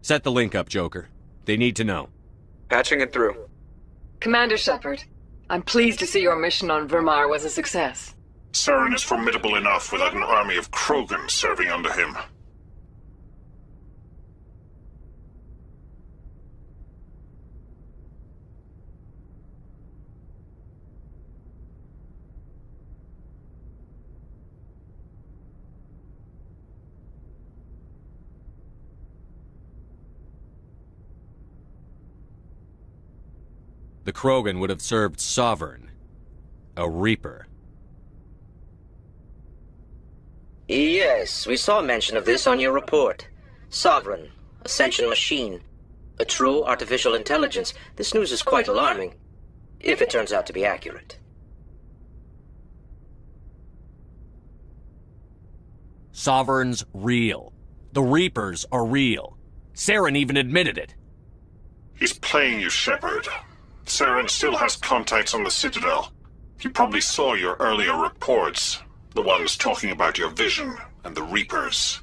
Set the link up, Joker. They need to know. Patching it through. Commander Shepard, I'm pleased to see your mission on Vermar was a success. Saren is formidable enough without an army of Krogan serving under him. The Krogan would have served Sovereign, a Reaper. Yes, we saw mention of this on your report. Sovereign, Ascension machine, a true artificial intelligence. This news is quite alarming, if it turns out to be accurate. Sovereign's real. The Reapers are real. Saren even admitted it. He's playing you, Shepard. Saren still has contacts on the Citadel. He probably saw your earlier reports. The ones talking about your vision and the Reapers.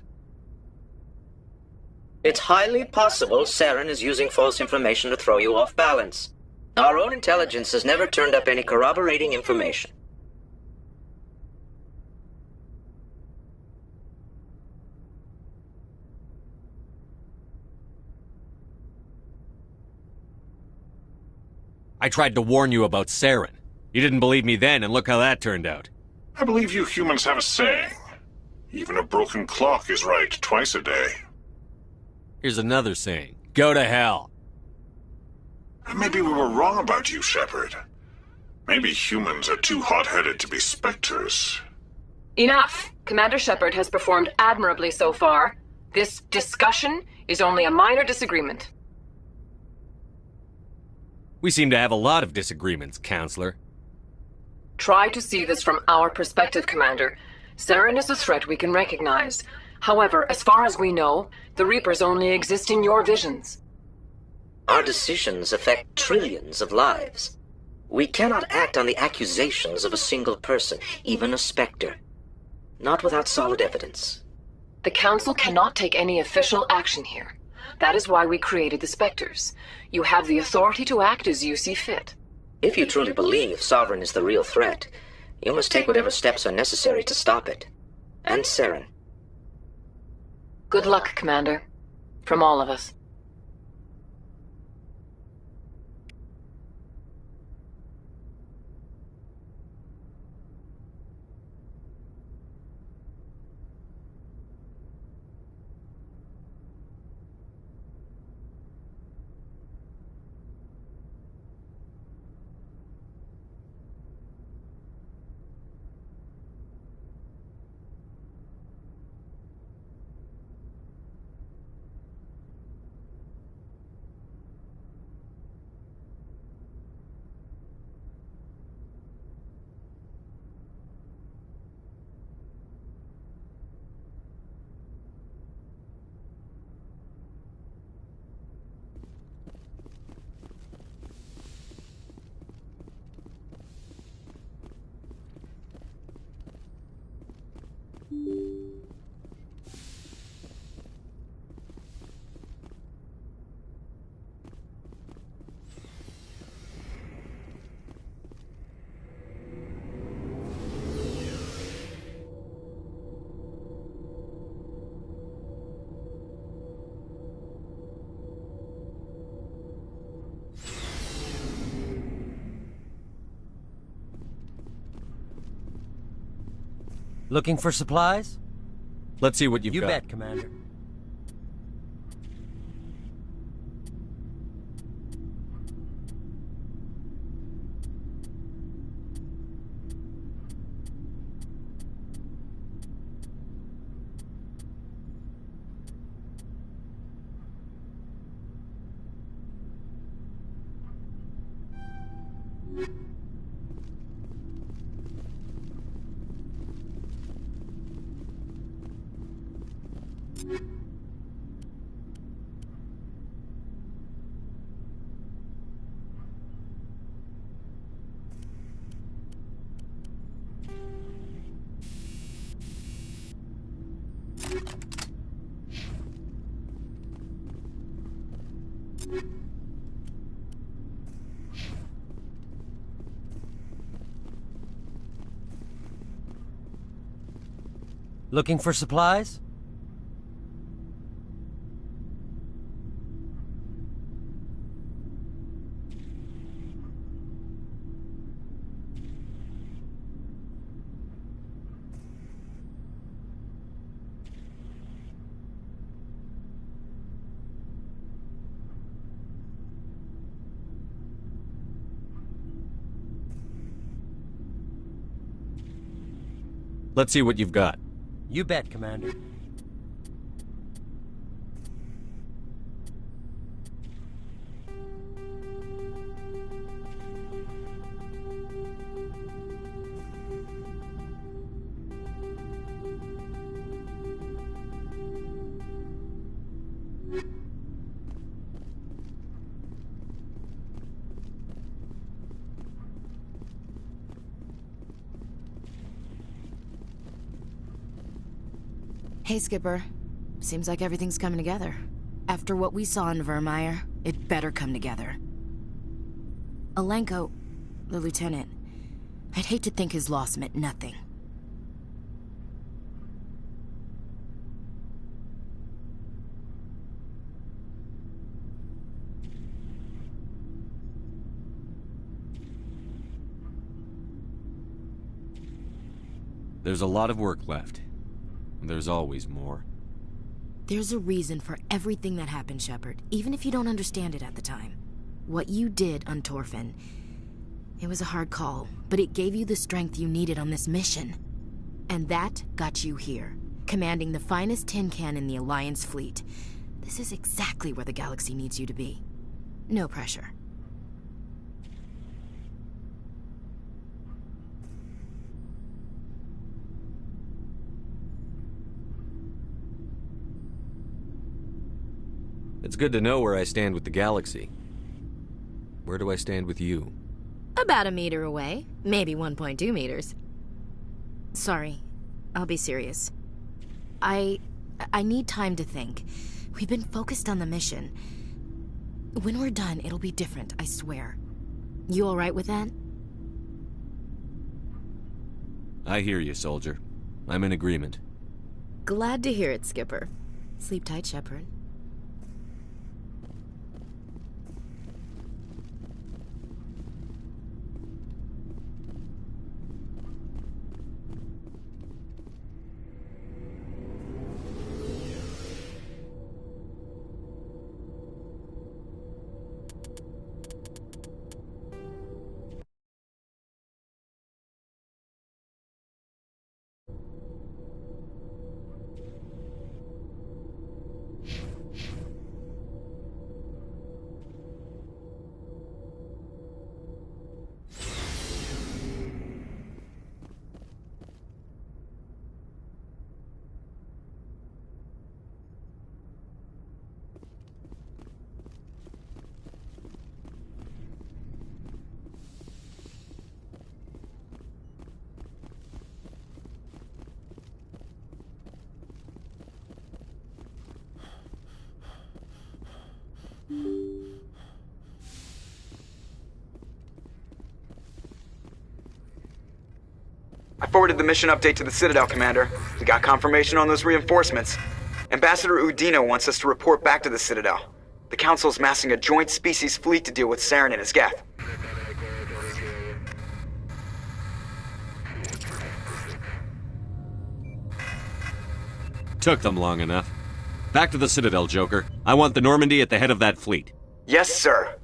It's highly possible Saren is using false information to throw you off balance. Our own intelligence has never turned up any corroborating information. I tried to warn you about Saren. You didn't believe me then, and look how that turned out. I believe you humans have a saying. Even a broken clock is right twice a day. Here's another saying. Go to hell. Maybe we were wrong about you, Shepard. Maybe humans are too hot-headed to be specters. Enough! Commander Shepard has performed admirably so far. This discussion is only a minor disagreement. We seem to have a lot of disagreements, Counselor. Try to see this from our perspective, Commander. Saren is a threat we can recognize. However, as far as we know, the Reapers only exist in your visions. Our decisions affect trillions of lives. We cannot act on the accusations of a single person, even a Spectre. Not without solid evidence. The Council cannot take any official action here. That is why we created the Spectres. You have the authority to act as you see fit. If you truly believe Sovereign is the real threat, you must take whatever steps are necessary to stop it. And Saren. Good luck, Commander. From all of us. Looking for supplies? Let's see what you've got. You bet, Commander. Looking for supplies? Let's see what you've got. You bet, Commander. Hey, Skipper. Seems like everything's coming together. After what we saw in Vermeer, it better come together. Alenko, the lieutenant, I'd hate to think his loss meant nothing. There's a lot of work left. There's always more. There's a reason for everything that happened, Shepard, even if you don't understand it at the time. What you did on Torfin, it was a hard call, but it gave you the strength you needed on this mission. And that got you here, commanding the finest tin can in the Alliance fleet. This is exactly where the galaxy needs you to be. No pressure. It's good to know where I stand with the galaxy. Where do I stand with you? About a meter away, maybe 1.2 meters. Sorry, I'll be serious. I need time to think. We've been focused on the mission. When we're done, it'll be different, I swear. You all right with that? I hear you, soldier. I'm in agreement. Glad to hear it, Skipper. Sleep tight, Shepard. I forwarded the mission update to the Citadel, Commander. We got confirmation on those reinforcements. Ambassador Udino wants us to report back to the Citadel. The Council's massing a joint species fleet to deal with Saren and his Geth. Took them long enough. Back to the Citadel, Joker. I want the Normandy at the head of that fleet. Yes, sir.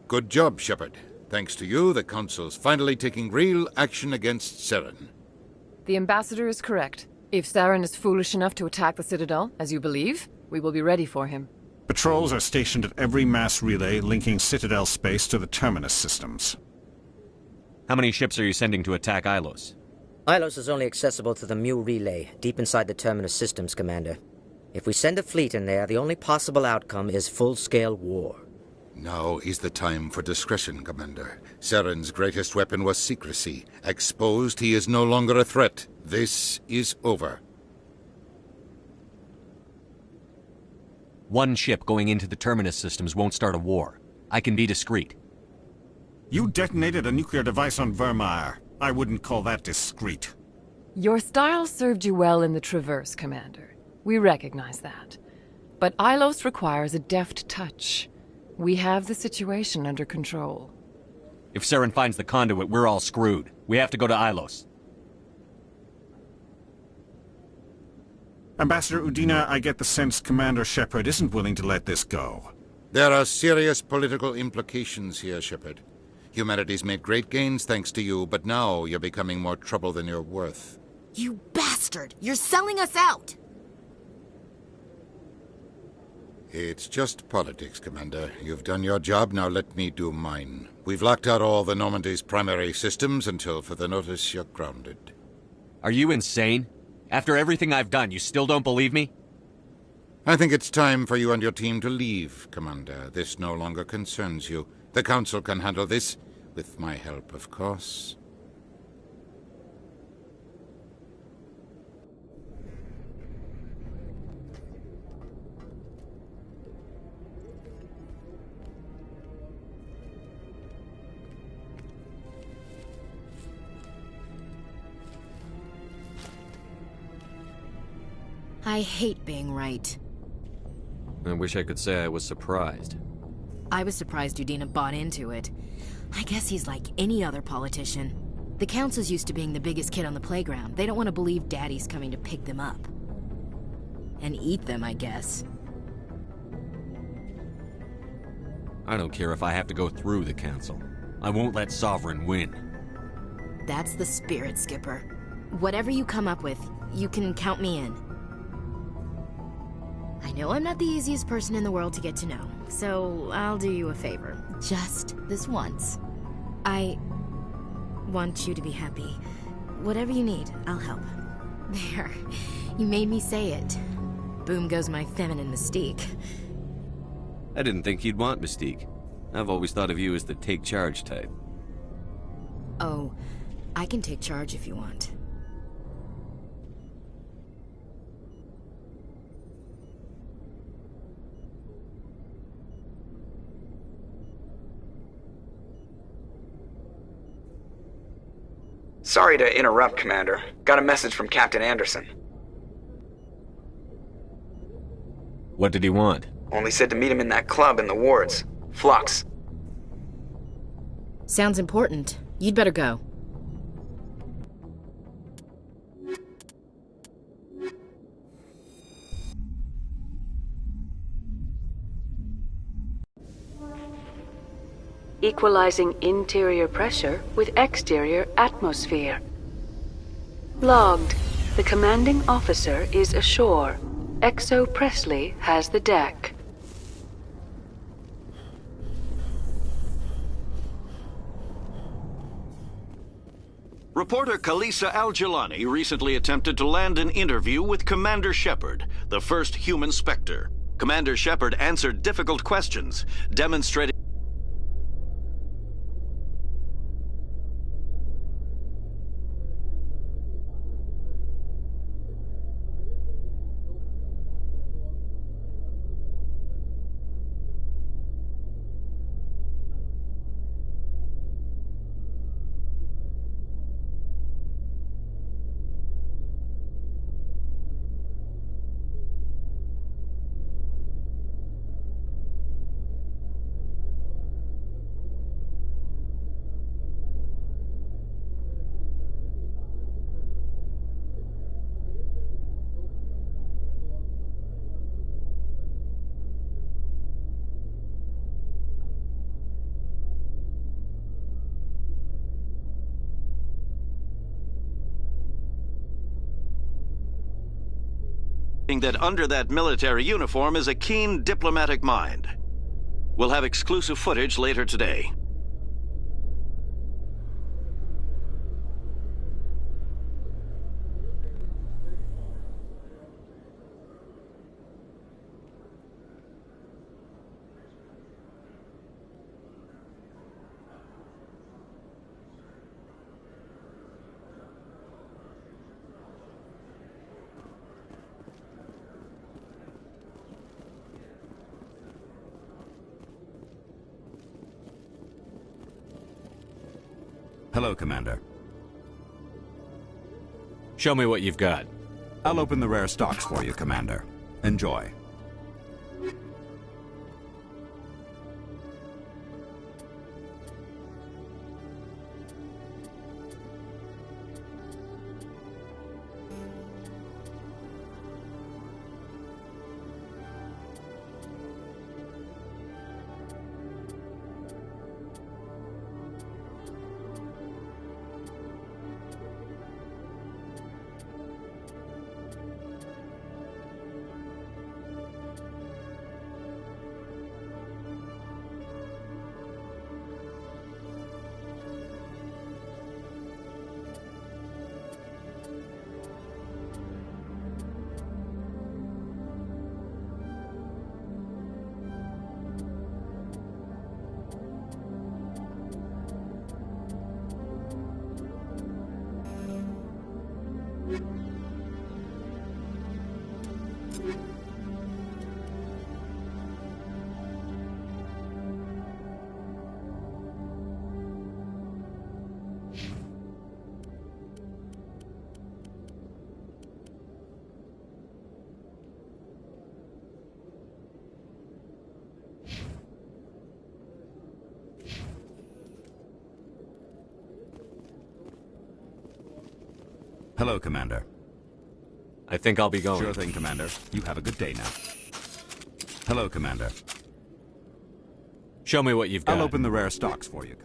Good job, Shepard. Thanks to you, the Council's finally taking real action against Saren. The Ambassador is correct. If Saren is foolish enough to attack the Citadel, as you believe, we will be ready for him. Patrols are stationed at every mass relay linking Citadel space to the Terminus systems. How many ships are you sending to attack Ilos? Ilos is only accessible to the Mu relay, deep inside the Terminus systems, Commander. If we send a fleet in there, the only possible outcome is full-scale war. Now is the time for discretion, Commander. Saren's greatest weapon was secrecy. Exposed, he is no longer a threat. This is over. One ship going into the Terminus systems won't start a war. I can be discreet. You detonated a nuclear device on Vermeer. I wouldn't call that discreet. Your style served you well in the Traverse, Commander. We recognize that. But Ilos requires a deft touch. We have the situation under control. If Saren finds the conduit, we're all screwed. We have to go to Ilos. Ambassador Udina, I get the sense Commander Shepard isn't willing to let this go. There are serious political implications here, Shepard. Humanity's made great gains thanks to you, but now you're becoming more trouble than you're worth. You bastard! You're selling us out! It's just politics, Commander. You've done your job, now let me do mine. We've locked out all the Normandy's primary systems until further notice you're grounded. Are you insane? After everything I've done, you still don't believe me? I think it's time for you and your team to leave, Commander. This no longer concerns you. The Council can handle this, with my help, of course. I hate being right. I wish I could say I was surprised. I was surprised Udina bought into it. I guess he's like any other politician. The Council's used to being the biggest kid on the playground. They don't want to believe Daddy's coming to pick them up. And eat them, I guess. I don't care if I have to go through the Council. I won't let Sovereign win. That's the spirit, Skipper. Whatever you come up with, you can count me in. I know I'm not the easiest person in the world to get to know, so I'll do you a favor. Just this once. I want you to be happy. Whatever you need, I'll help. There. You made me say it. Boom goes my feminine mystique. I didn't think you'd want Mystique. I've always thought of you as the take-charge type. Oh, I can take charge if you want. Sorry to interrupt, Commander. Got a message from Captain Anderson. What did he want? Only said to meet him in that club in the wards. Flux. Sounds important. You'd better go. Equalizing interior pressure with exterior atmosphere. Logged. The commanding officer is ashore. Exo Presley has the deck. Reporter Kalisa Al-Jilani recently attempted to land an interview with Commander Shepard, the first human Spectre. Commander Shepard answered difficult questions, demonstrating that under that military uniform is a keen diplomatic mind. We'll have exclusive footage later today. Hello, Commander. Show me what you've got. I'll open the rare stocks for you, Commander. Enjoy. Hello, Commander. I think I'll be going. Sure thing, Commander. You have a good day now. Hello, Commander. Show me what you've got. I'll open the rare stocks for you.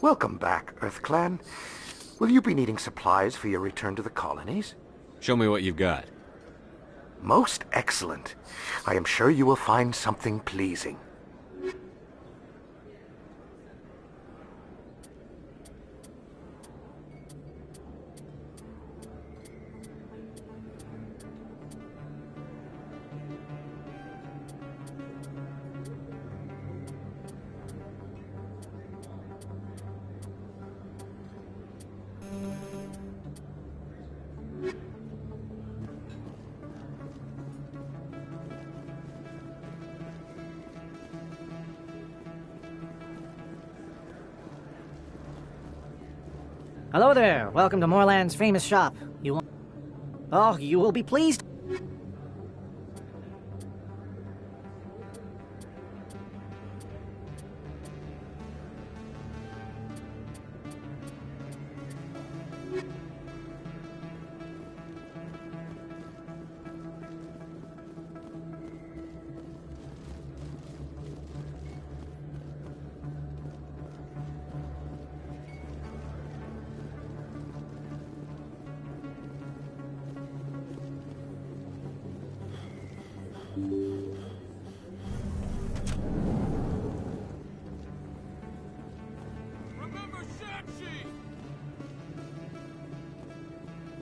Welcome back, Earth Clan. Will you be needing supplies for your return to the colonies? Show me what you've got. Most excellent. I am sure you will find something pleasing. Hello there. Welcome to Moorland's famous shop. You will be pleased.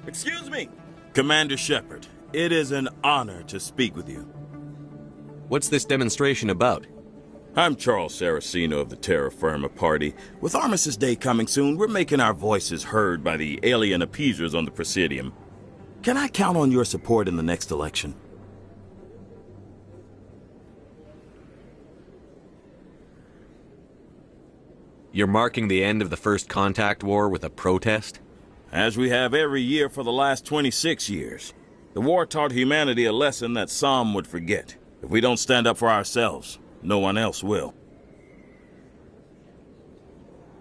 Excuse me, Commander Shepard. It is an honor to speak with you. What's this demonstration about? I'm Charles Saraceno of the Terra Firma Party. With Armistice Day coming soon, we're making our voices heard by the alien appeasers on the Presidium. Can I count on your support in the next election? You're marking the end of the First Contact War with a protest? As we have every year for the last 26 years. The war taught humanity a lesson that some would forget. If we don't stand up for ourselves, no one else will.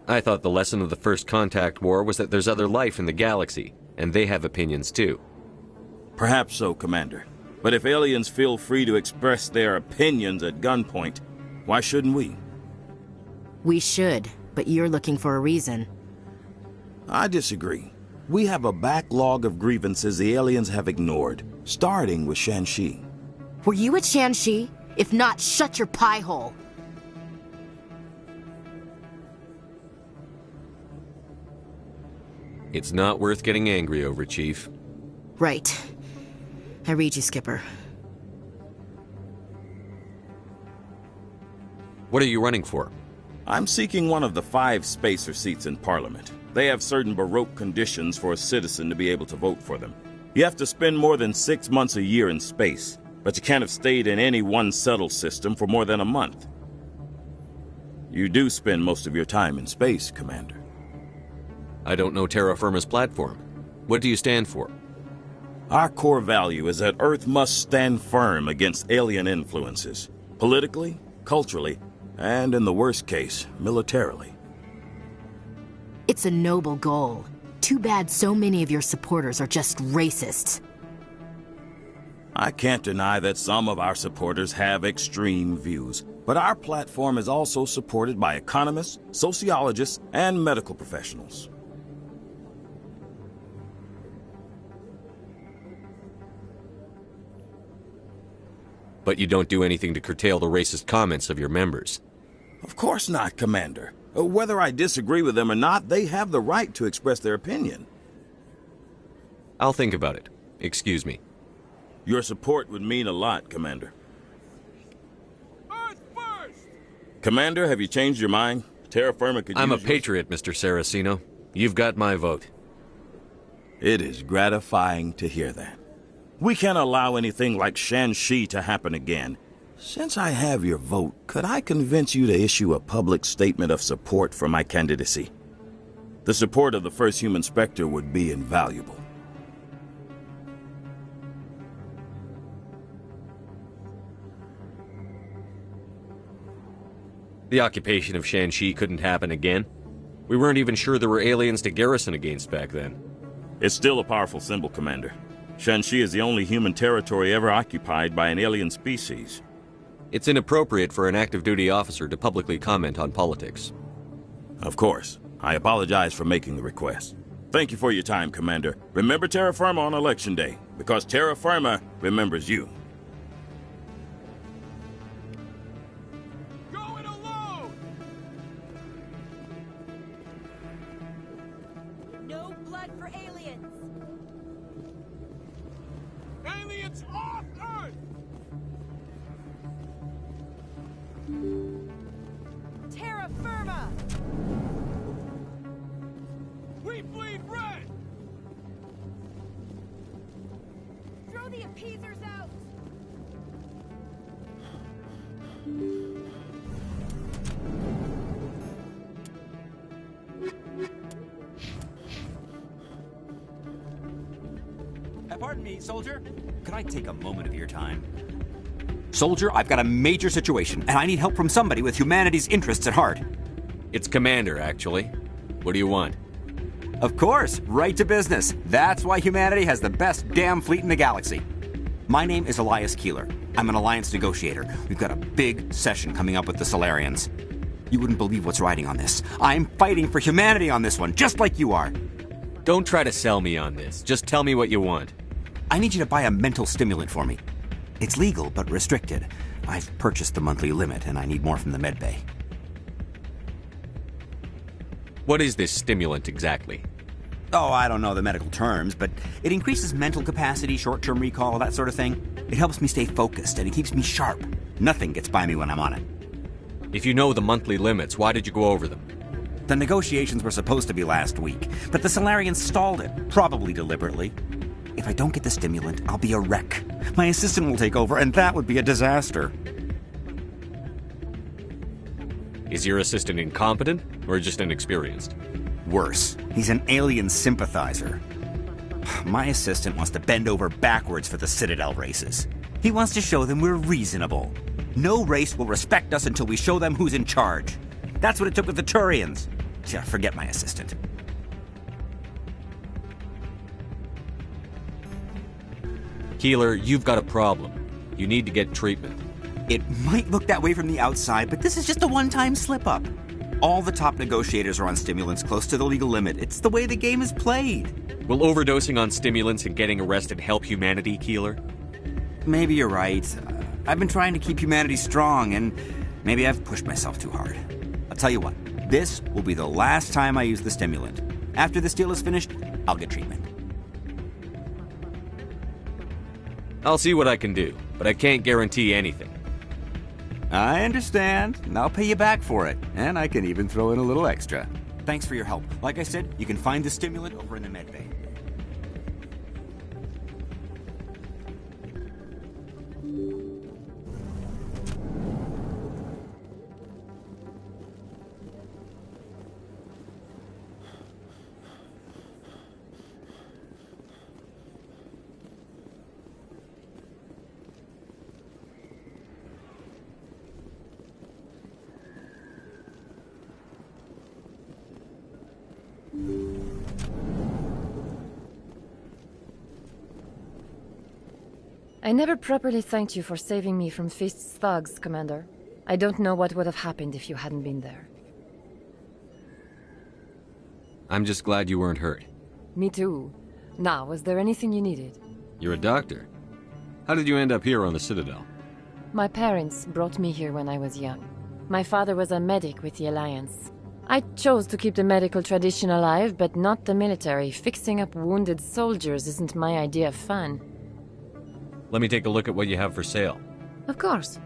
I thought the lesson of the First Contact War was that there's other life in the galaxy, and they have opinions too. Perhaps so, Commander. But if aliens feel free to express their opinions at gunpoint, why shouldn't we? We should, but you're looking for a reason. I disagree. We have a backlog of grievances the aliens have ignored, starting with Shanxi. Were you at Shanxi? If not, shut your pie hole. It's not worth getting angry over, Chief. Right. I read you, Skipper. What are you running for? I'm seeking one of the 5 spacer seats in Parliament. They have certain Baroque conditions for a citizen to be able to vote for them. You have to spend more than 6 months a year in space, but you can't have stayed in any one settled system for more than a month. You do spend most of your time in space, Commander. I don't know terra firma's platform. What do you stand for? Our core value is that Earth must stand firm against alien influences, politically, culturally, and in the worst case, militarily. It's a noble goal. Too bad so many of your supporters are just racists. I can't deny that some of our supporters have extreme views, but our platform is also supported by economists, sociologists, and medical professionals. But you don't do anything to curtail the racist comments of your members. Of course not, Commander. Whether I disagree with them or not, they have the right to express their opinion. I'll think about it. Excuse me. Your support would mean a lot, Commander. Earth first! Commander, have you changed your mind? Terra Firma could I'm a use patriot, Mr. Saraceno. You've got my vote. It is gratifying to hear that. We can't allow anything like Shanxi to happen again. Since I have your vote, could I convince you to issue a public statement of support for my candidacy? The support of the first human Spectre would be invaluable. The occupation of Shanxi couldn't happen again. We weren't even sure there were aliens to garrison against back then. It's still a powerful symbol, Commander. Shanxi is the only human territory ever occupied by an alien species. It's inappropriate for an active duty officer to publicly comment on politics. Of course. I apologize for making the request. Thank you for your time, Commander. Remember Terra Firma on Election Day, because Terra Firma remembers you. Going alone! No blood for aliens! Aliens off Earth! Terra Firma! We bleed red! Throw the appeasers out! Pardon me, soldier. Could I take a moment of your time? Soldier, I've got a major situation, and I need help from somebody with humanity's interests at heart. It's Commander, actually. What do you want? Of course, right to business. That's why humanity has the best damn fleet in the galaxy. My name is Elias Keeler. I'm an alliance negotiator. We've got a big session coming up with the Solarians. You wouldn't believe what's riding on this. I'm fighting for humanity on this one, just like you are. Don't try to sell me on this. Just tell me what you want. I need you to buy a mental stimulant for me. It's legal, but restricted. I've purchased the monthly limit, and I need more from the medbay. What is this stimulant exactly? Oh, I don't know the medical terms, but it increases mental capacity, short-term recall, that sort of thing. It helps me stay focused, and it keeps me sharp. Nothing gets by me when I'm on it. If you know the monthly limits, why did you go over them? The negotiations were supposed to be last week, but the Solarians stalled it, probably deliberately. If I don't get the stimulant, I'll be a wreck. My assistant will take over, and that would be a disaster. Is your assistant incompetent, or just inexperienced? Worse. He's an alien sympathizer. My assistant wants to bend over backwards for the Citadel races. He wants to show them we're reasonable. No race will respect us until we show them who's in charge. That's what it took with the Turians. Yeah, forget my assistant. Keeler, you've got a problem. You need to get treatment. It might look that way from the outside, but this is just a one-time slip-up. All the top negotiators are on stimulants close to the legal limit. It's the way the game is played. Will overdosing on stimulants and getting arrested help humanity, Keeler? Maybe you're right. I've been trying to keep humanity strong, and maybe I've pushed myself too hard. I'll tell you what, this will be the last time I use the stimulant. After this deal is finished, I'll get treatment. I'll see what I can do, but I can't guarantee anything. I understand, and I'll pay you back for it. And I can even throw in a little extra. Thanks for your help. Like I said, you can find the stimulant over in the med bay. I never properly thanked you for saving me from Feast's thugs, Commander. I don't know what would have happened if you hadn't been there. I'm just glad you weren't hurt. Me too. Now, was there anything you needed? You're a doctor. How did you end up here on the Citadel? My parents brought me here when I was young. My father was a medic with the Alliance. I chose to keep the medical tradition alive, but not the military. Fixing up wounded soldiers isn't my idea of fun. Let me take a look at what you have for sale. Of course.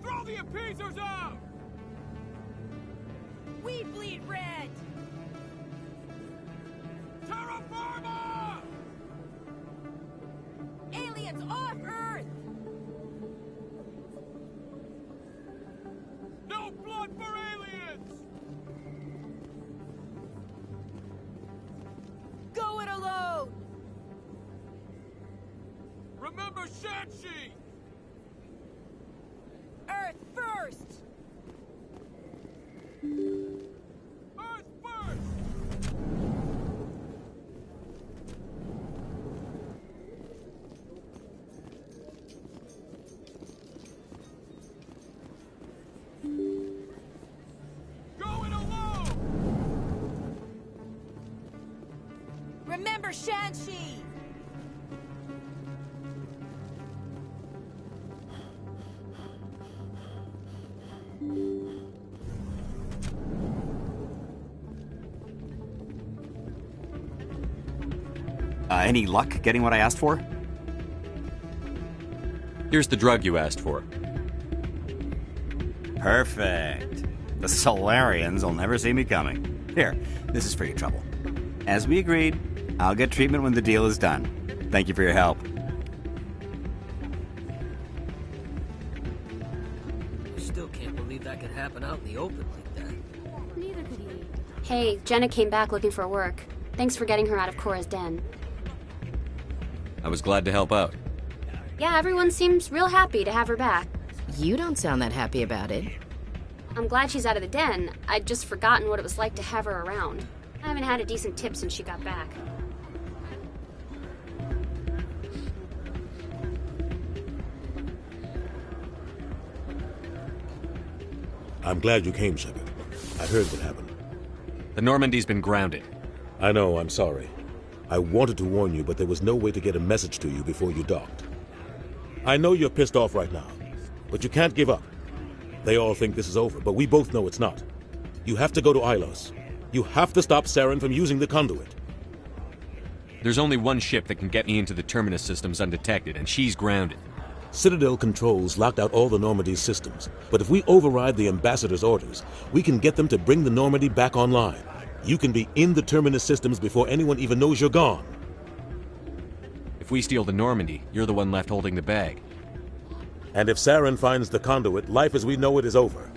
Throw the appeasers out! We bleed red! Terra Firma! Aliens off Earth! No blood for aliens! Go it alone! Remember Shanxi! Earth first! Earth first! Go it alone! Remember Shanxi! Any luck getting what I asked for? Here's the drug you asked for. Perfect. The Solarians will never see me coming. Here, this is for your trouble. As we agreed, I'll get treatment when the deal is done. Thank you for your help. I still can't believe that could happen out in the open like that. Neither could he. Hey, Jenna came back looking for work. Thanks for getting her out of Cora's den. I was glad to help out. Yeah, everyone seems real happy to have her back. You don't sound that happy about it. I'm glad she's out of the den. I'd just forgotten what it was like to have her around. I haven't had a decent tip since she got back. I'm glad you came, Shepard. I heard what happened. The Normandy's been grounded. I know, I'm sorry. I wanted to warn you, but there was no way to get a message to you before you docked. I know you're pissed off right now, but you can't give up. They all think this is over, but we both know it's not. You have to go to Ilos. You have to stop Saren from using the conduit. There's only one ship that can get me into the Terminus systems undetected, and she's grounded. Citadel controls locked out all the Normandy's systems, but if we override the ambassador's orders, we can get them to bring the Normandy back online. You can be in the Terminus systems before anyone even knows you're gone. If we steal the Normandy, you're the one left holding the bag. And if Saren finds the conduit, life as we know it is over.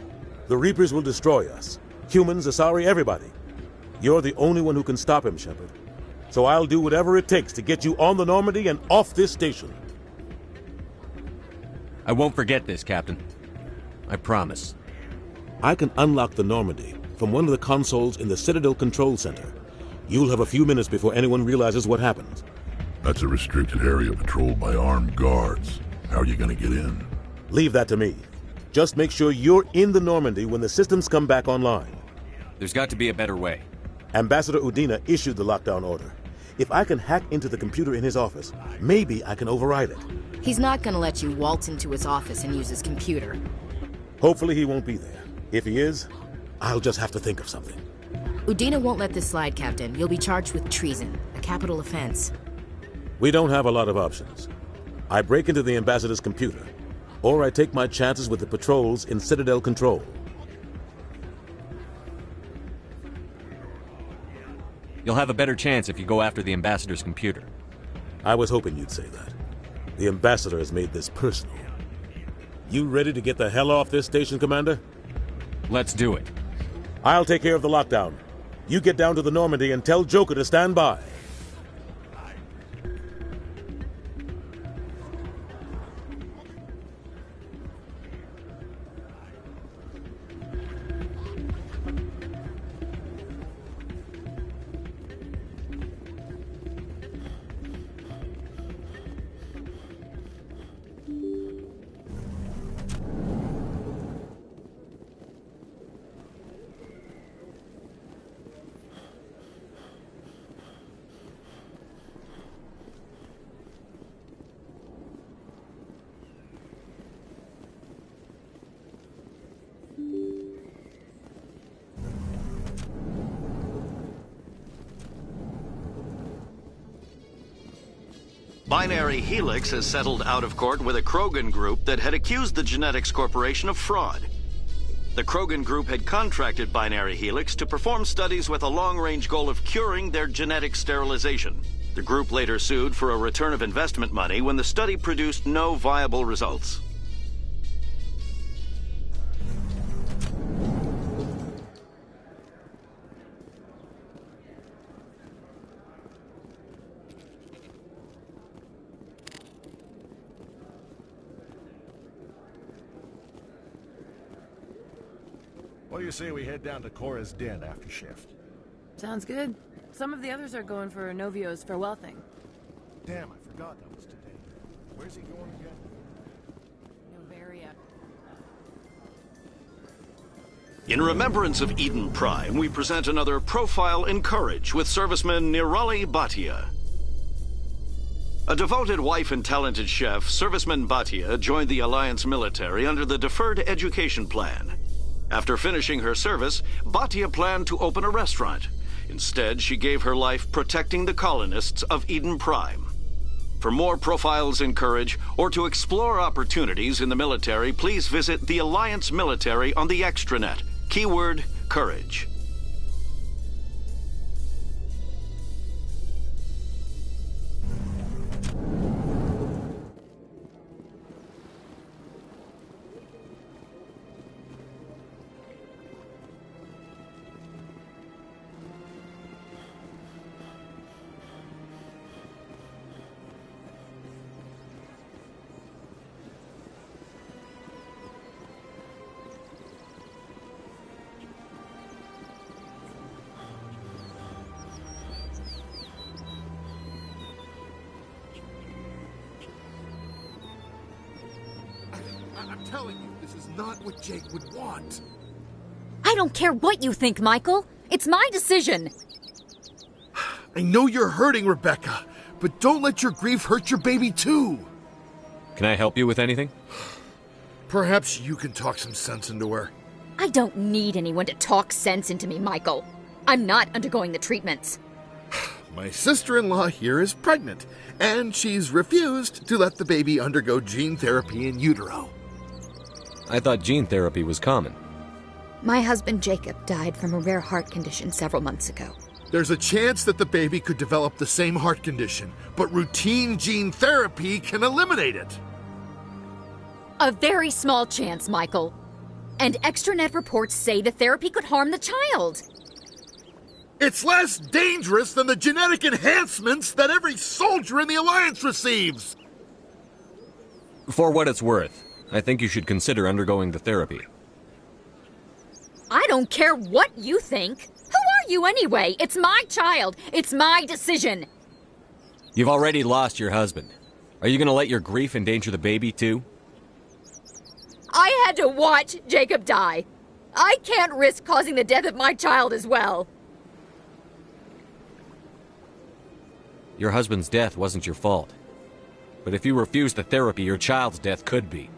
The Reapers will destroy us. Humans, Asari, everybody. You're the only one who can stop him, Shepard. So I'll do whatever it takes to get you on the Normandy and off this station. I won't forget this, Captain. I promise. I can unlock the Normandy from one of the consoles in the Citadel Control Center. You'll have a few minutes before anyone realizes what happens. That's a restricted area patrolled by armed guards. How are you going to get in? Leave that to me. Just make sure you're in the Normandy when the systems come back online. There's got to be a better way. Ambassador Udina issued the lockdown order. If I can hack into the computer in his office, maybe I can override it. He's not gonna let you waltz into his office and use his computer. Hopefully he won't be there. If he is, I'll just have to think of something. Udina won't let this slide, Captain. You'll be charged with treason, a capital offense. We don't have a lot of options. I break into the ambassador's computer, or I take my chances with the patrols in Citadel Control. You'll have a better chance if you go after the ambassador's computer. I was hoping you'd say that. The ambassador has made this personal. You ready to get the hell off this station, Commander? Let's do it. I'll take care of the lockdown. You get down to the Normandy and tell Joker to stand by. Binary Helix has settled out of court with a Krogan group that had accused the Genetics Corporation of fraud. The Krogan group had contracted Binary Helix to perform studies with a long-range goal of curing their genetic sterilization. The group later sued for a return of investment money when the study produced no viable results. What do you say we head down to Cora's den after shift? Sounds good. Some of the others are going for Novio's farewell thing. Damn, I forgot that was today. Where's he going again? Novaria. In remembrance of Eden Prime, we present another profile in courage with serviceman Nirali Bhatia. A devoted wife and talented chef, serviceman Bhatia joined the Alliance military under the Deferred Education Plan. After finishing her service, Bhatia planned to open a restaurant. Instead, she gave her life protecting the colonists of Eden Prime. For more profiles in courage, or to explore opportunities in the military, please visit the Alliance Military on the extranet. Keyword, courage. I'm telling you, this is not what Jake would want. I don't care what you think, Michael. It's my decision. I know you're hurting, Rebecca, but don't let your grief hurt your baby too. Can I help you with anything? Perhaps you can talk some sense into her. I don't need anyone to talk sense into me, Michael. I'm not undergoing the treatments. My sister-in-law here is pregnant, and she's refused to let the baby undergo gene therapy in utero. I thought gene therapy was common. My husband Jacob died from a rare heart condition several months ago. There's a chance that the baby could develop the same heart condition, but routine gene therapy can eliminate it. A very small chance, Michael. And extranet reports say the therapy could harm the child. It's less dangerous than the genetic enhancements that every soldier in the Alliance receives. For what it's worth, I think you should consider undergoing the therapy. I don't care what you think. Who are you anyway? It's my child. It's my decision. You've already lost your husband. Are you going to let your grief endanger the baby, too? I had to watch Jacob die. I can't risk causing the death of my child as well. Your husband's death wasn't your fault. But if you refuse the therapy, your child's death could be.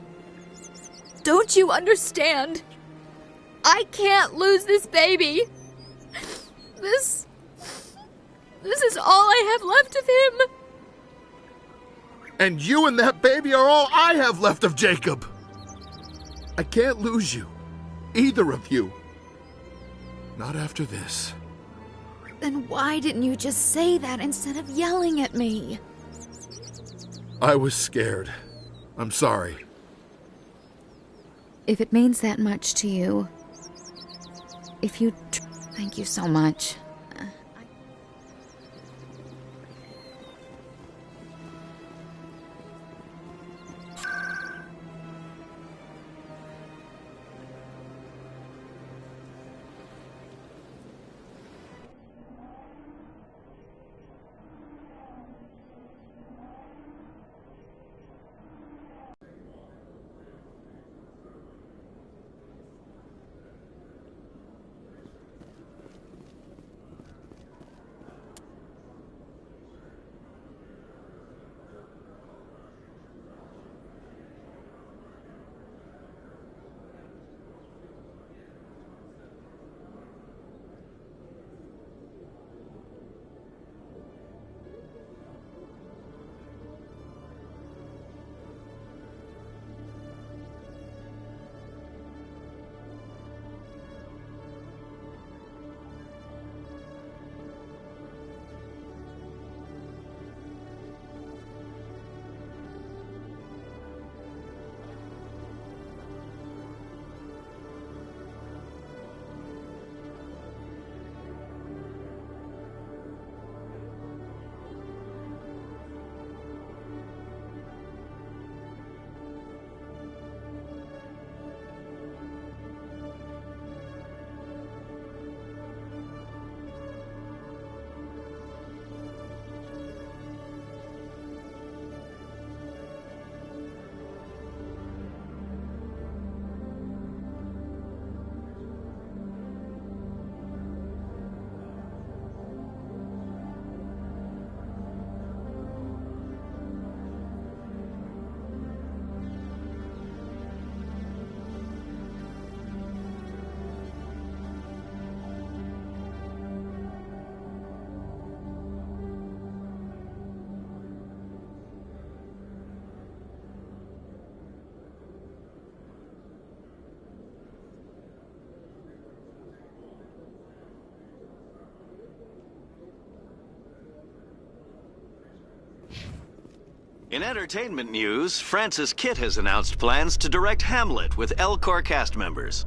Don't you understand? I can't lose this baby. This is all I have left of him. And you and that baby are all I have left of Jacob. I can't lose you. Either of you. Not after this. Then why didn't you just say that instead of yelling at me? I was scared. I'm sorry. If it means that much to you, thank you so much. In entertainment news, Francis Kitt has announced plans to direct Hamlet with Elcor cast members.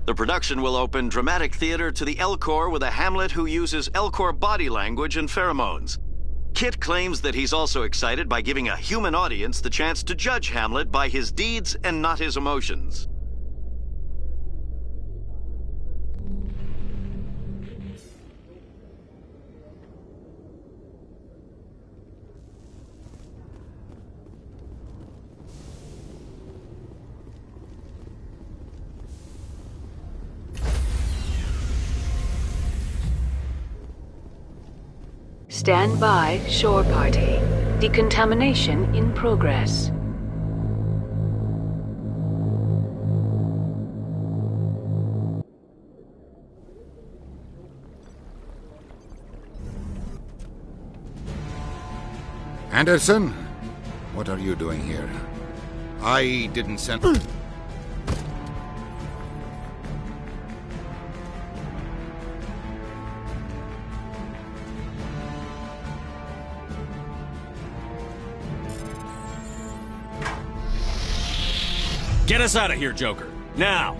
The production will open dramatic theater to the Elcor with a Hamlet who uses Elcor body language and pheromones. Kitt claims that he's also excited by giving a human audience the chance to judge Hamlet by his deeds and not his emotions. Stand by, shore party. Decontamination in progress. Anderson, what are you doing here? I didn't send... Get us out of here, Joker. Now!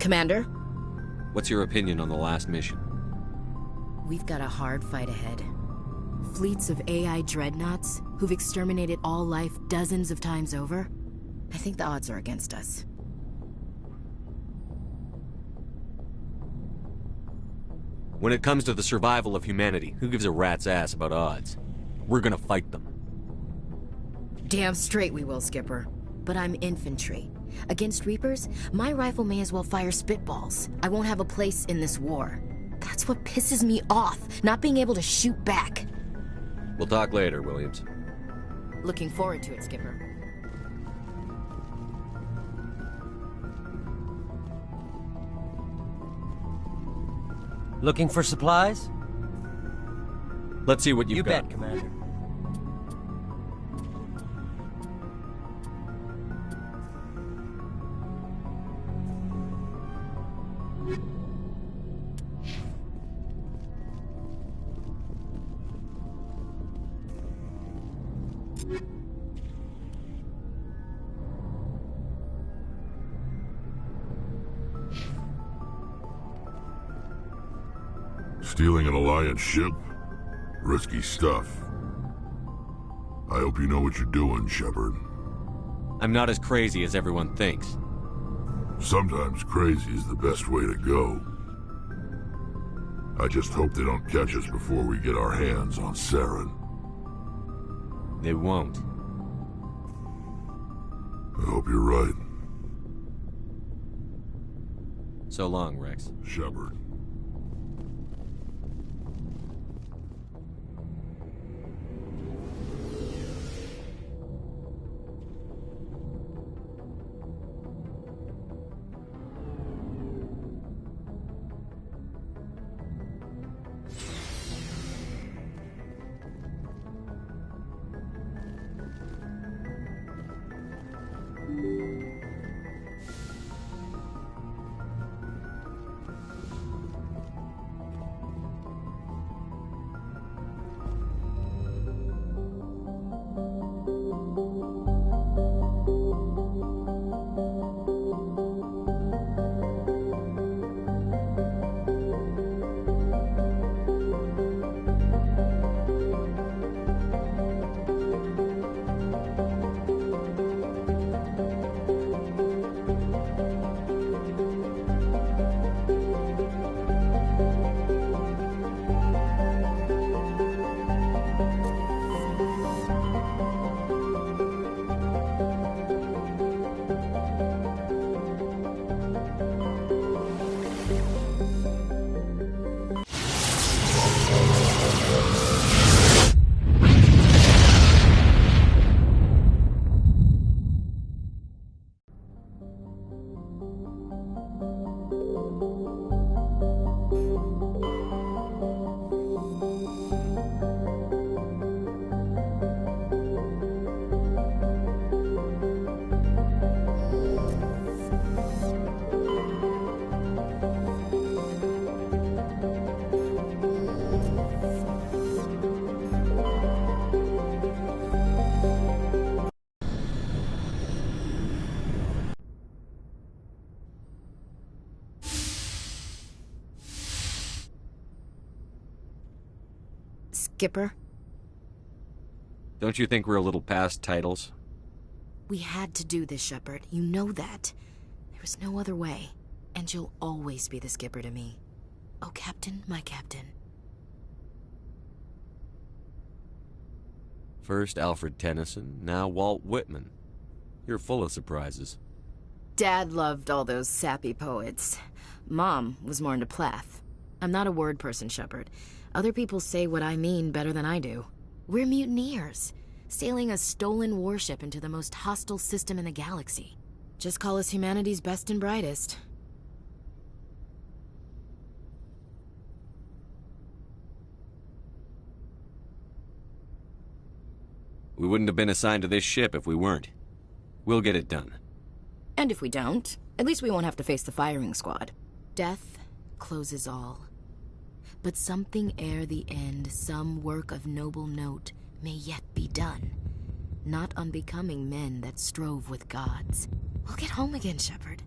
Commander? What's your opinion on the last mission? We've got a hard fight ahead. Fleets of AI dreadnoughts who've exterminated all life dozens of times over. I think the odds are against us. When it comes to the survival of humanity, who gives a rat's ass about odds? We're gonna fight them. Damn straight we will, Skipper. But I'm infantry. Against Reapers, my rifle may as well fire spitballs. I won't have a place in this war. That's what pisses me off, not being able to shoot back. We'll talk later, Williams. Looking forward to it, Skipper. Looking for supplies? Let's see what you've got. You bet, Commander. Stealing an Alliance ship? Risky stuff. I hope you know what you're doing, Shepard. I'm not as crazy as everyone thinks. Sometimes crazy is the best way to go. I just hope they don't catch us before we get our hands on Saren. They won't. I hope you're right. So long, Rex. Shepard. Skipper? Don't you think we're a little past titles? We had to do this, Shepard. You know that. There was no other way. And you'll always be the skipper to me. Oh, Captain, my Captain. First Alfred Tennyson, now Walt Whitman. You're full of surprises. Dad loved all those sappy poets. Mom was more into Plath. I'm not a word person, Shepard. Other people say what I mean better than I do. We're mutineers, sailing a stolen warship into the most hostile system in the galaxy. Just call us humanity's best and brightest. We wouldn't have been assigned to this ship if we weren't. We'll get it done. And if we don't, at least we won't have to face the firing squad. Death closes all. But something ere the end, some work of noble note, may yet be done. Not unbecoming men that strove with gods. We'll get home again, Shepard.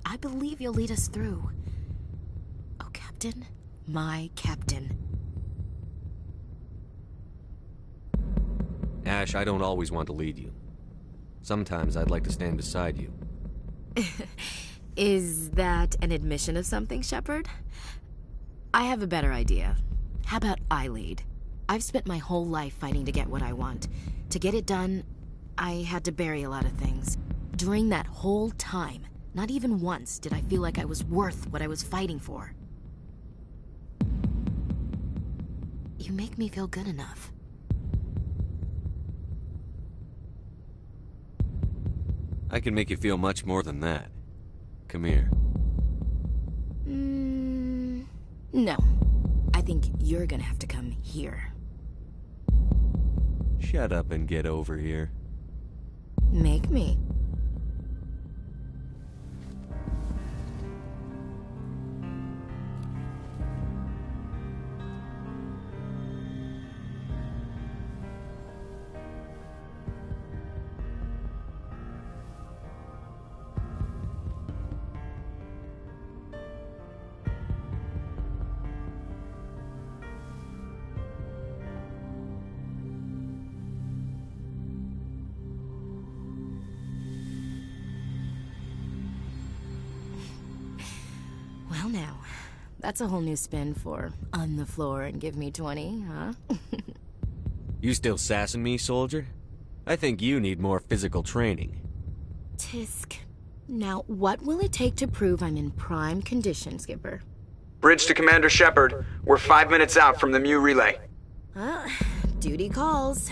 I believe you'll lead us through. Oh, Captain, my Captain. Ash, I don't always want to lead you. Sometimes I'd like to stand beside you. Is that an admission of something, Shepard? I have a better idea. How about I lead? I've spent my whole life fighting to get what I want. To get it done, I had to bury a lot of things. During that whole time, not even once did I feel like I was worth what I was fighting for. You make me feel good enough. I can make you feel much more than that. Come here. No. I think you're gonna have to come here. Shut up and get over here. Make me. Well now, that's a whole new spin for on the floor and give me 20, huh? You still sassing me, soldier? I think you need more physical training. Tisk. Now, what will it take to prove I'm in prime condition, Skipper? Bridge to Commander Shepard. We're 5 minutes out from the Mu relay. Duty calls.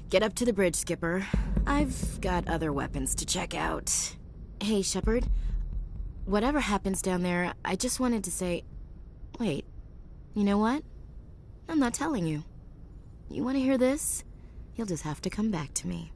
Get up to the bridge, Skipper. I've got other weapons to check out. Hey, Shepard. Whatever happens down there, I just wanted to say... Wait, you know what? I'm not telling you. You want to hear this? You'll just have to come back to me.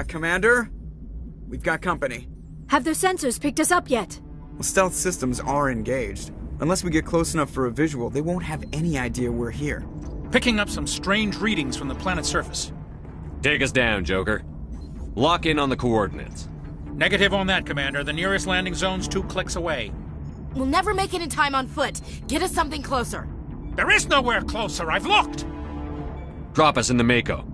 Commander? We've got company. Have their sensors picked us up yet? Well, stealth systems are engaged. Unless we get close enough for a visual, they won't have any idea we're here. Picking up some strange readings from the planet's surface. Take us down, Joker. Lock in on the coordinates. Negative on that, Commander. The nearest landing zone's 2 clicks away. We'll never make it in time on foot. Get us something closer. There is nowhere closer. I've looked. Drop us in the Mako.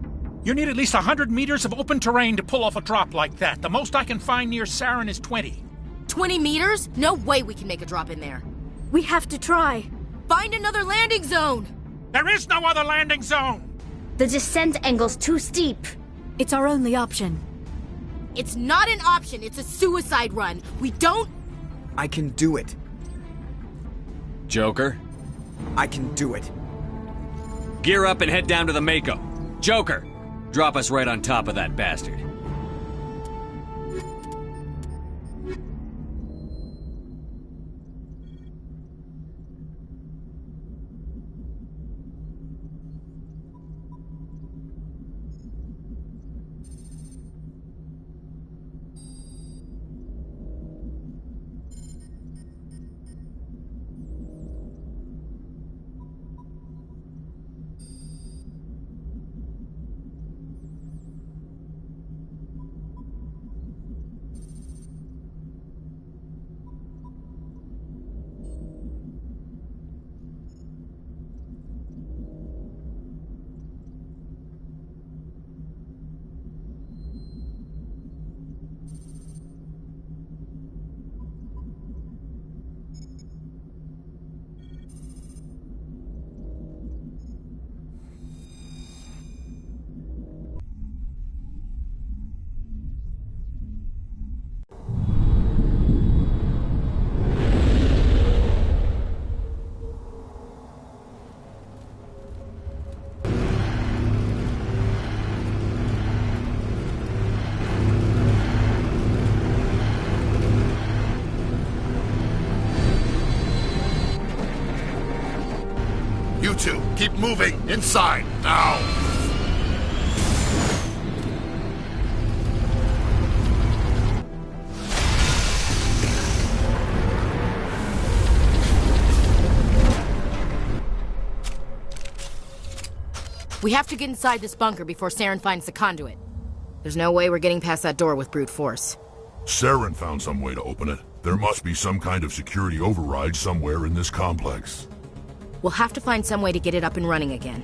You need at least 100 meters of open terrain to pull off a drop like that. The most I can find near Saren is 20. 20 meters? No way we can make a drop in there. We have to try. Find another landing zone! There is no other landing zone! The descent angle's too steep. It's our only option. It's not an option, it's a suicide run. We don't... I can do it. Joker? I can do it. Gear up and head down to the Mako. Joker! Drop us right on top of that bastard. to. Keep moving. Inside. Now. We have to get inside this bunker before Saren finds the conduit. There's no way we're getting past that door with brute force. Saren found some way to open it. There must be some kind of security override somewhere in this complex. We'll have to find some way to get it up and running again.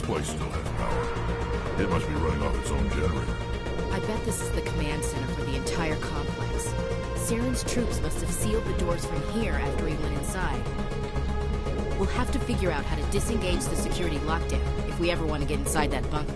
place still has power. It must be running off its own generator. I bet this is the command center for the entire complex. Saren's troops must have sealed the doors from here after he went inside. We'll have to figure out how to disengage the security lockdown if we ever want to get inside that bunker.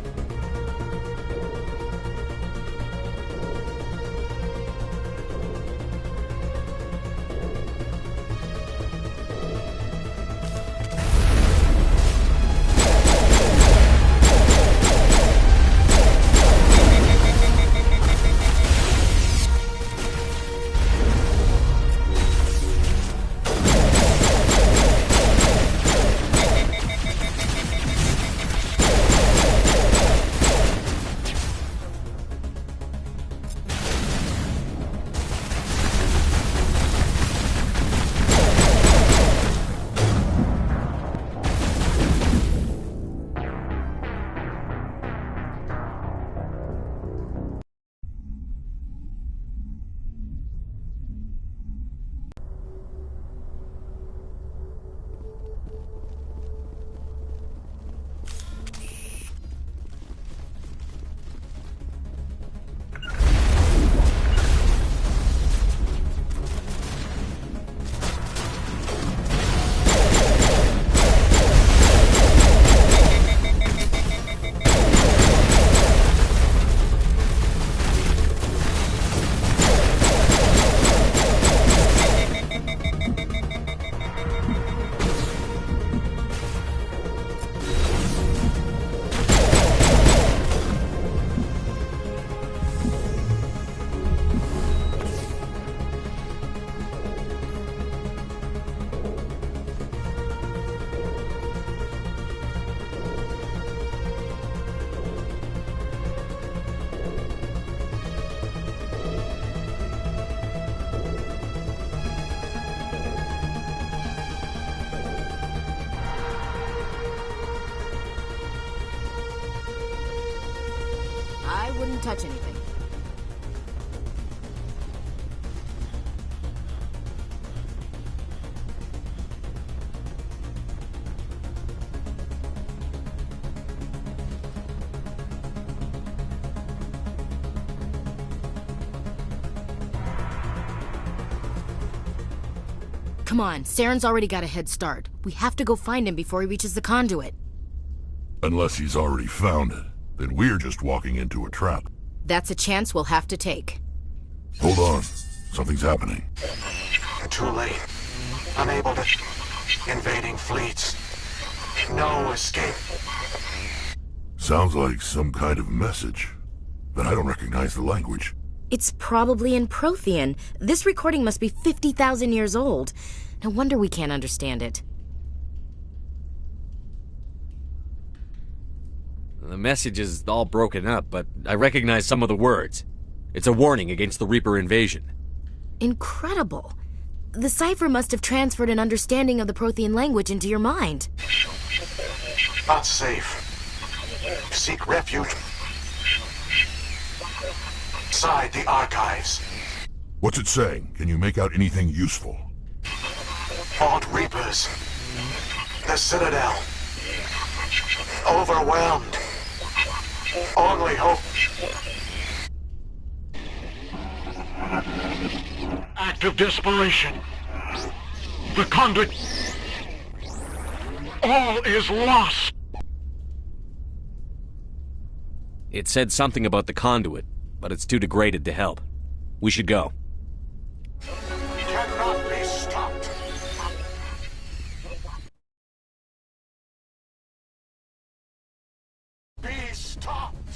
I wouldn't touch anything. Come on, Saren's already got a head start. We have to go find him before he reaches the conduit. Unless he's already found it, then we're just walking into a trap. That's a chance we'll have to take. Hold on. Something's happening. Too late. Unable to... Invading fleets. No escape. Sounds like some kind of message, but I don't recognize the language. It's probably in Prothean. This recording must be 50,000 years old. No wonder we can't understand it. The message is all broken up, but I recognize some of the words. It's a warning against the Reaper invasion. Incredible. The cipher must have transferred an understanding of the Prothean language into your mind. Not safe. Seek refuge inside the archives. What's it saying? Can you make out anything useful? Fought Reapers. The Citadel. Overwhelmed. Only hope. Act of desperation. The conduit. All is lost. It said something about the conduit, but it's too degraded to help. We should go. Cannot be stopped. Be stopped.